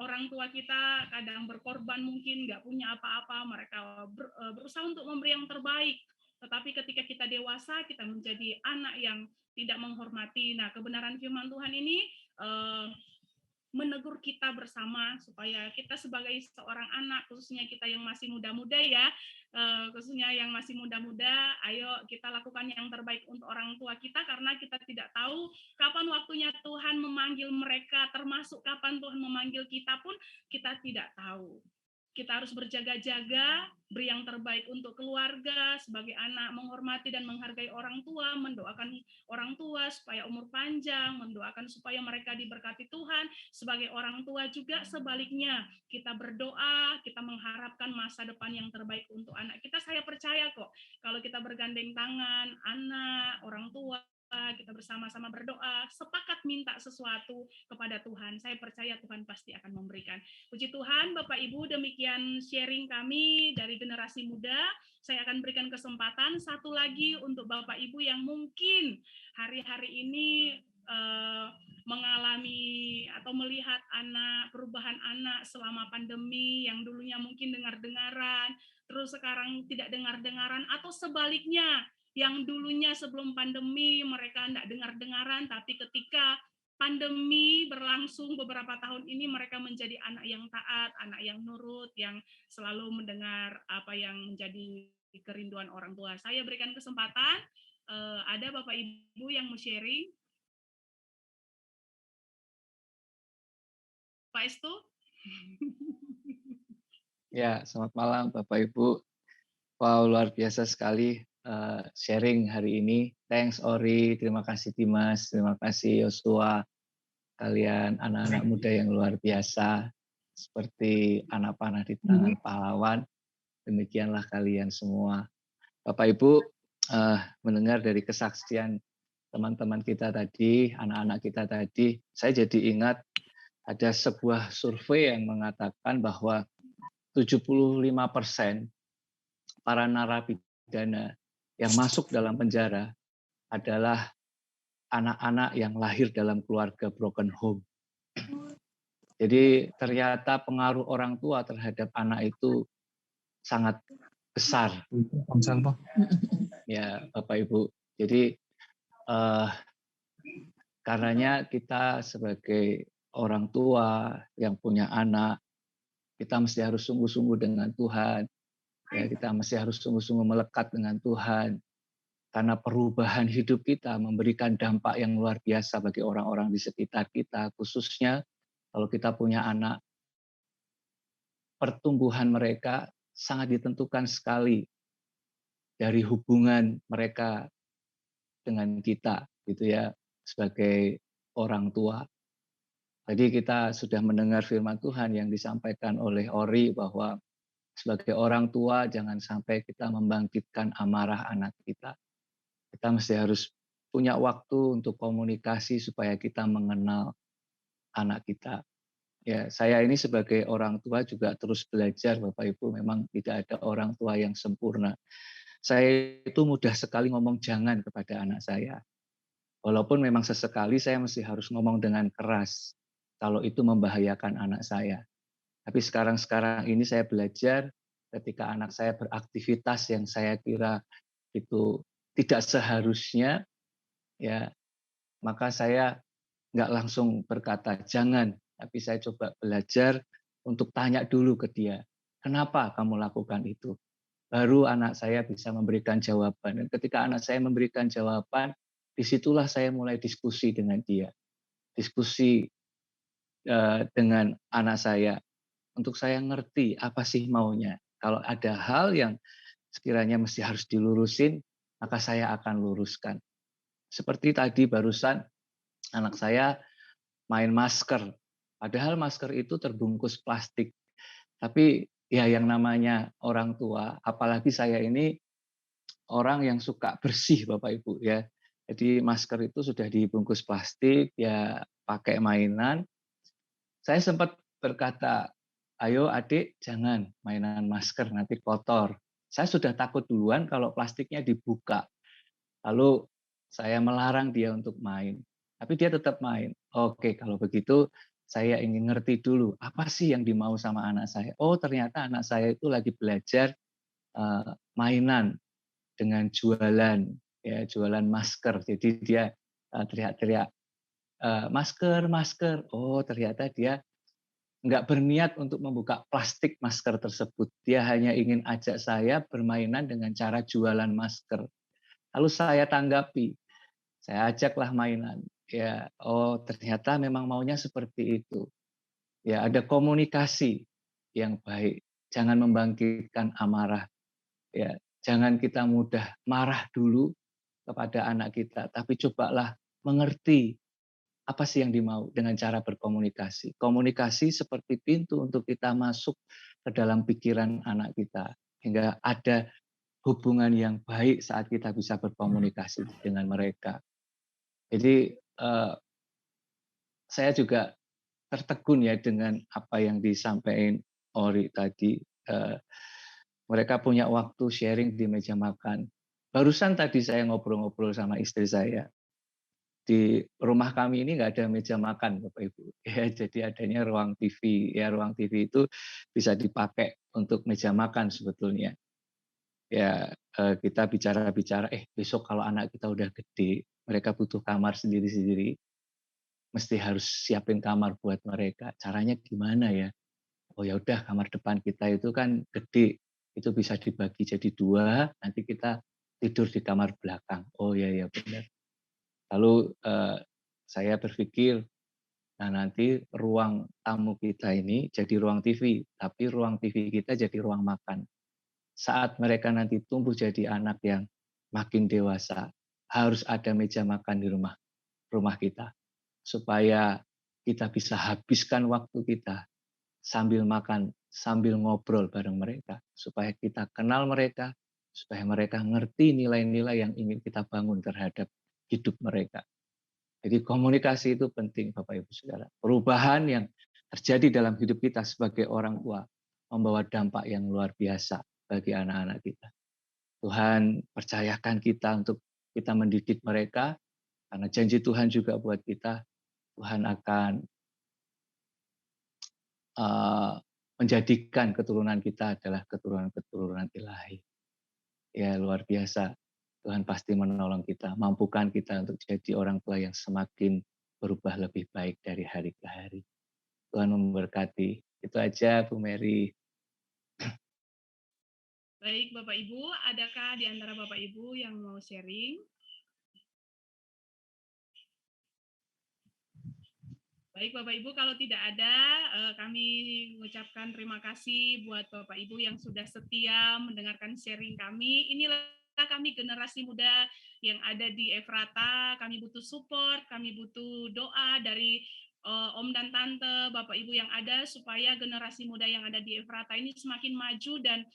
orang tua kita kadang berkorban, mungkin nggak punya apa-apa, mereka berusaha untuk memberi yang terbaik. Tetapi ketika kita dewasa, kita menjadi anak yang tidak menghormati. Nah, kebenaran firman Tuhan ini menegur kita bersama supaya kita sebagai seorang anak, khususnya kita yang masih muda-muda ya, khususnya yang masih muda-muda, ayo kita lakukan yang terbaik untuk orang tua kita, karena kita tidak tahu kapan waktunya Tuhan memanggil mereka, termasuk kapan Tuhan memanggil kita pun kita tidak tahu. Kita harus berjaga-jaga, beri yang terbaik untuk keluarga, sebagai anak menghormati dan menghargai orang tua, mendoakan orang tua supaya umur panjang, mendoakan supaya mereka diberkati Tuhan. Sebagai orang tua juga sebaliknya, kita berdoa, kita mengharapkan masa depan yang terbaik untuk anak kita. Saya percaya kok, kalau kita bergandeng tangan, anak, orang tua, kita bersama-sama berdoa, sepakat minta sesuatu kepada Tuhan, saya percaya Tuhan pasti akan memberikan. Puji Tuhan, Bapak Ibu, demikian sharing kami dari generasi muda. Saya akan berikan kesempatan satu lagi untuk Bapak Ibu yang mungkin hari-hari ini mengalami atau melihat perubahan anak selama pandemi, yang dulunya mungkin dengar-dengaran, terus sekarang tidak dengar-dengaran, atau sebaliknya, yang dulunya sebelum pandemi mereka tidak dengar-dengaran, tapi ketika pandemi berlangsung beberapa tahun ini mereka menjadi anak yang taat, anak yang nurut, yang selalu mendengar apa yang menjadi kerinduan orang tua. Saya berikan kesempatan, ada Bapak Ibu yang mau sharing. Pak Estu? Ya, selamat malam Bapak Ibu. Wow, luar biasa sekali sharing hari ini. Thanks Ori, terima kasih Dimas, terima kasih Yosua. Kalian anak-anak muda yang luar biasa, seperti anak panah di tangan pahlawan. Demikianlah kalian semua. Bapak Ibu mendengar dari kesaksian teman-teman kita tadi, anak-anak kita tadi, saya jadi ingat ada sebuah survei yang mengatakan bahwa 75% para narapidana yang masuk dalam penjara adalah anak-anak yang lahir dalam keluarga broken home. Jadi ternyata pengaruh orang tua terhadap anak itu sangat besar. Ya, Bapak Ibu. Jadi Karenanya kita sebagai orang tua yang punya anak, kita mesti harus sungguh-sungguh dengan Tuhan. Ya, kita mesti harus sungguh-sungguh melekat dengan Tuhan. Karena perubahan hidup kita memberikan dampak yang luar biasa bagi orang-orang di sekitar kita. Khususnya kalau kita punya anak, pertumbuhan mereka sangat ditentukan sekali dari hubungan mereka dengan kita, gitu ya, sebagai orang tua. Tadi kita sudah mendengar firman Tuhan yang disampaikan oleh Ori bahwa sebagai orang tua jangan sampai kita membangkitkan amarah anak kita. Kita mesti harus punya waktu untuk komunikasi supaya kita mengenal anak kita. Ya, saya ini sebagai orang tua juga terus belajar, Bapak Ibu, memang tidak ada orang tua yang sempurna. Saya itu mudah sekali ngomong jangan kepada anak saya. Walaupun memang sesekali saya mesti harus ngomong dengan keras kalau itu membahayakan anak saya. Tapi sekarang ini saya belajar ketika anak saya beraktivitas yang saya kira itu tidak seharusnya, ya, maka saya nggak langsung berkata jangan, tapi saya coba belajar untuk tanya dulu ke dia, kenapa kamu lakukan itu? Baru anak saya bisa memberikan jawaban. Dan ketika anak saya memberikan jawaban, disitulah saya mulai diskusi dengan dia. Diskusi dengan anak saya. Untuk saya ngerti apa sih maunya. Kalau ada hal yang sekiranya mesti harus dilurusin, maka saya akan luruskan. Seperti tadi barusan anak saya main masker. Padahal masker itu terbungkus plastik. Tapi ya yang namanya orang tua, apalagi saya ini orang yang suka bersih Bapak Ibu ya. Jadi masker itu sudah dibungkus plastik, ya pakai mainan. Saya sempat berkata, ayo adik jangan mainan masker nanti kotor. Saya sudah takut duluan kalau plastiknya dibuka. Lalu saya melarang dia untuk main. Tapi dia tetap main. Oke, kalau begitu saya ingin ngerti dulu apa sih yang dimau sama anak saya. Oh, ternyata anak saya itu lagi belajar mainan dengan jualan, ya jualan masker. Jadi dia teriak-teriak masker, masker. Oh, ternyata dia nggak berniat untuk membuka plastik masker tersebut. Dia hanya ingin ajak saya bermainan dengan cara jualan masker. Lalu saya tanggapi, saya ajaklah mainan. Ya, oh ternyata memang maunya seperti itu. Ya, ada komunikasi yang baik. Jangan membangkitkan amarah. Ya, jangan kita mudah marah dulu kepada anak kita, tapi cobalah mengerti apa sih yang dimau dengan cara berkomunikasi. Komunikasi seperti pintu untuk kita masuk ke dalam pikiran anak kita, hingga ada hubungan yang baik saat kita bisa berkomunikasi dengan mereka. Jadi saya juga tertegun ya dengan apa yang disampaikan Ori tadi. Mereka punya waktu sharing di meja makan. Barusan tadi saya ngobrol-ngobrol sama istri saya. Di rumah kami ini nggak ada meja makan, Bapak Ibu. Ya, jadi adanya ruang TV. Ya, ruang TV itu bisa dipakai untuk meja makan sebetulnya. Ya, kita bicara-bicara, besok kalau anak kita udah gede, mereka butuh kamar sendiri-sendiri, mesti harus siapin kamar buat mereka. Caranya gimana ya? Oh ya udah, kamar depan kita itu kan gede, itu bisa dibagi jadi 2, nanti kita tidur di kamar belakang. Oh ya benar. Lalu saya berpikir, nah nanti ruang tamu kita ini jadi ruang TV, tapi ruang TV kita jadi ruang makan. Saat mereka nanti tumbuh jadi anak yang makin dewasa, harus ada meja makan di rumah kita, supaya kita bisa habiskan waktu kita sambil makan, sambil ngobrol bareng mereka, supaya kita kenal mereka, supaya mereka ngerti nilai-nilai yang ingin kita bangun terhadap hidup mereka. Jadi komunikasi itu penting, Bapak Ibu Saudara. Perubahan yang terjadi dalam hidup kita sebagai orang tua membawa dampak yang luar biasa bagi anak-anak kita. Tuhan percayakan kita untuk kita mendidik mereka, karena janji Tuhan juga buat kita, Tuhan akan menjadikan keturunan kita adalah keturunan-keturunan ilahi. Ya luar biasa. Tuhan pasti menolong kita, mampukan kita untuk jadi orang tua yang semakin berubah lebih baik dari hari ke hari. Tuhan memberkati. Itu aja, Bu Mary. Baik, Bapak Ibu, adakah di antara Bapak Ibu yang mau sharing? Baik, Bapak Ibu, kalau tidak ada, kami mengucapkan terima kasih buat Bapak Ibu yang sudah setia mendengarkan sharing kami. Inilah kami generasi muda yang ada di Efrata. Kami butuh support, kami butuh doa dari Om dan Tante, Bapak Ibu yang ada, supaya generasi muda yang ada di Efrata ini semakin maju dan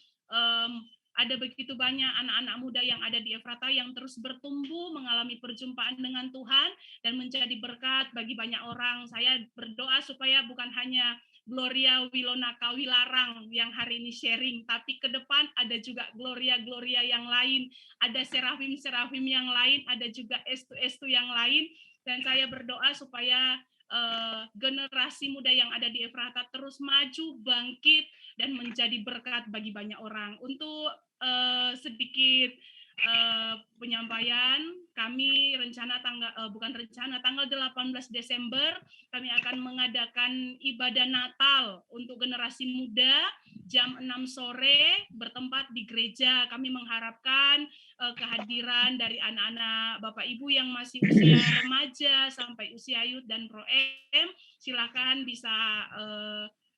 ada begitu banyak anak-anak muda yang ada di Efrata yang terus bertumbuh, mengalami perjumpaan dengan Tuhan, dan menjadi berkat bagi banyak orang. Saya berdoa supaya bukan hanya Gloria Wilonaka Wilarang yang hari ini sharing, tapi ke depan ada juga Gloria-Gloria yang lain, ada Serafim-Serafim yang lain, ada juga Estu-Estu yang lain, dan saya berdoa supaya generasi muda yang ada di Efrata terus maju, bangkit, dan menjadi berkat bagi banyak orang. Untuk sedikit penyampaian, kami tanggal 18 Desember kami akan mengadakan ibadah Natal untuk generasi muda jam 6 sore bertempat di gereja. Kami mengharapkan kehadiran dari anak-anak Bapak Ibu yang masih usia remaja sampai usia youth dan pro-em. Silakan bisa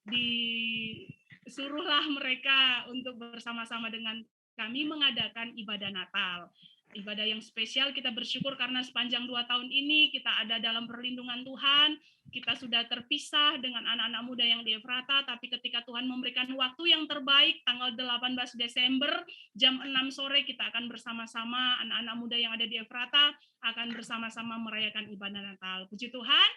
disuruhlah mereka untuk bersama-sama dengan kami mengadakan ibadah Natal. Ibadah yang spesial, kita bersyukur karena sepanjang 2 tahun ini kita ada dalam perlindungan Tuhan. Kita sudah terpisah dengan anak-anak muda yang di Efrata, tapi ketika Tuhan memberikan waktu yang terbaik, tanggal 18 Desember, jam 6 sore kita akan bersama-sama, anak-anak muda yang ada di Efrata akan bersama-sama merayakan ibadah Natal. Puji Tuhan.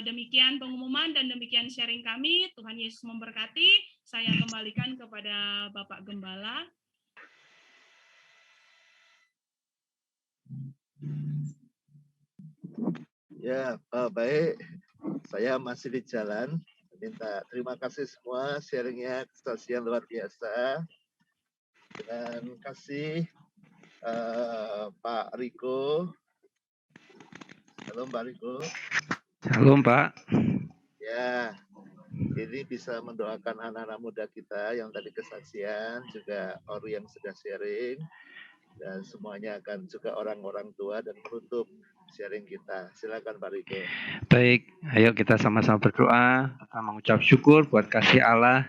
Demikian pengumuman dan demikian sharing kami. Tuhan Yesus memberkati. Saya kembalikan kepada Bapak Gembala. Ya, baik. Saya masih di jalan. Minta terima kasih semua sharingnya, kesaksian luar biasa. Dengan kasih Pak Riko. Halo Pak Riko. Halo Pak. Ya, ini bisa mendoakan anak-anak muda kita yang tadi kesaksian, juga Ori yang sudah sharing, dan semuanya akan juga orang-orang tua dan penutup sharing kita. Silakan Pak Riko. Baik, ayo kita sama-sama berdoa. Kita mengucap syukur buat kasih Allah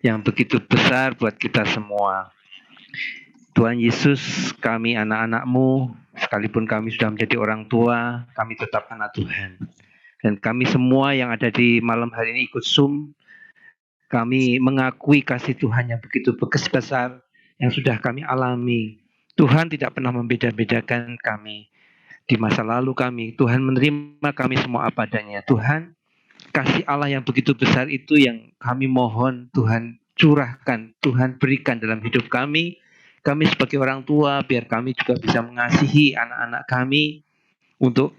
yang begitu besar buat kita semua. Tuhan Yesus, kami anak-anak-Mu, sekalipun kami sudah menjadi orang tua, kami tetap anak Tuhan. Dan kami semua yang ada di malam hari ini ikut Zoom, kami mengakui kasih Tuhan yang begitu besar yang sudah kami alami. Tuhan tidak pernah membeda-bedakan kami. Di masa lalu kami, Tuhan menerima kami semua apa adanya. Tuhan, kasih Allah yang begitu besar itu yang kami mohon Tuhan curahkan, Tuhan berikan dalam hidup kami. Kami sebagai orang tua, biar kami juga bisa mengasihi anak-anak kami untuk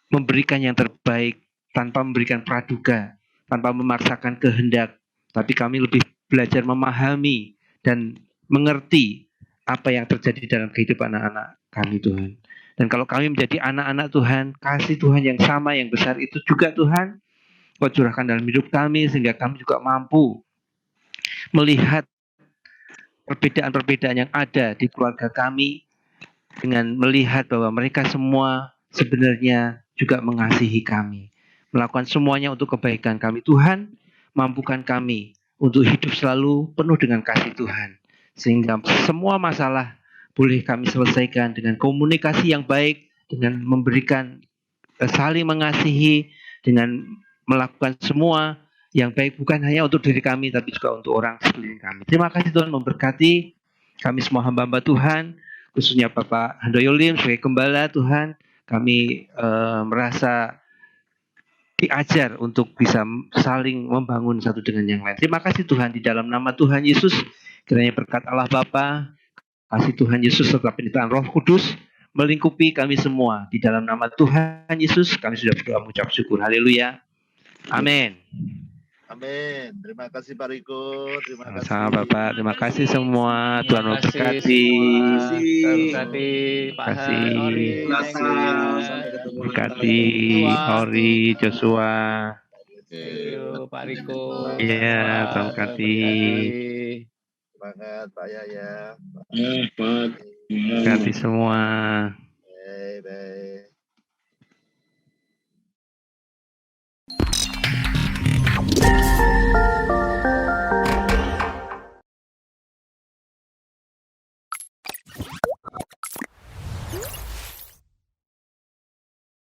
memberikan yang terbaik tanpa memberikan praduga, tanpa memaksakan kehendak. Tapi kami lebih belajar memahami dan mengerti apa yang terjadi dalam kehidupan anak-anak kami Tuhan. Dan kalau kami menjadi anak-anak Tuhan, kasih Tuhan yang sama, yang besar itu juga Tuhan, Kau curahkan dalam hidup kami sehingga kami juga mampu melihat perbedaan-perbedaan yang ada di keluarga kami dengan melihat bahwa mereka semua sebenarnya juga mengasihi kami. Melakukan semuanya untuk kebaikan kami. Tuhan, mampukan kami untuk hidup selalu penuh dengan kasih Tuhan. Sehingga semua masalah boleh kami selesaikan dengan komunikasi yang baik, dengan memberikan saling mengasihi, dengan melakukan semua yang baik bukan hanya untuk diri kami, tapi juga untuk orang sekeliling kami. Terima kasih Tuhan memberkati kami semua hamba-hamba Tuhan, khususnya Bapak Handoyo Lim sebagai gembala Tuhan. Kami merasa diajar untuk bisa saling membangun satu dengan yang lain. Terima kasih Tuhan, di dalam nama Tuhan Yesus, kiranya berkat Allah Bapa, kasih Tuhan Yesus serta penyertaan Roh Kudus melingkupi kami semua. Di dalam nama Tuhan Yesus, kami sudah berdoa mengucap syukur. Haleluya. Amin. Amin. Terima kasih Pak Riko. Terima kasih. Sama Bapak. Terima kasih semua. Tuhan Terima kasih memberkati. semua. Tuhan berkati Pak Han, Kasih. Ori, thank you ya. Berkati Joshua. Ori, Joshua. Thank you Pak Riko. Iya, Pak, Tuhan berkati. Semangat Pak Yaya. Berkati semua. Baik, baik.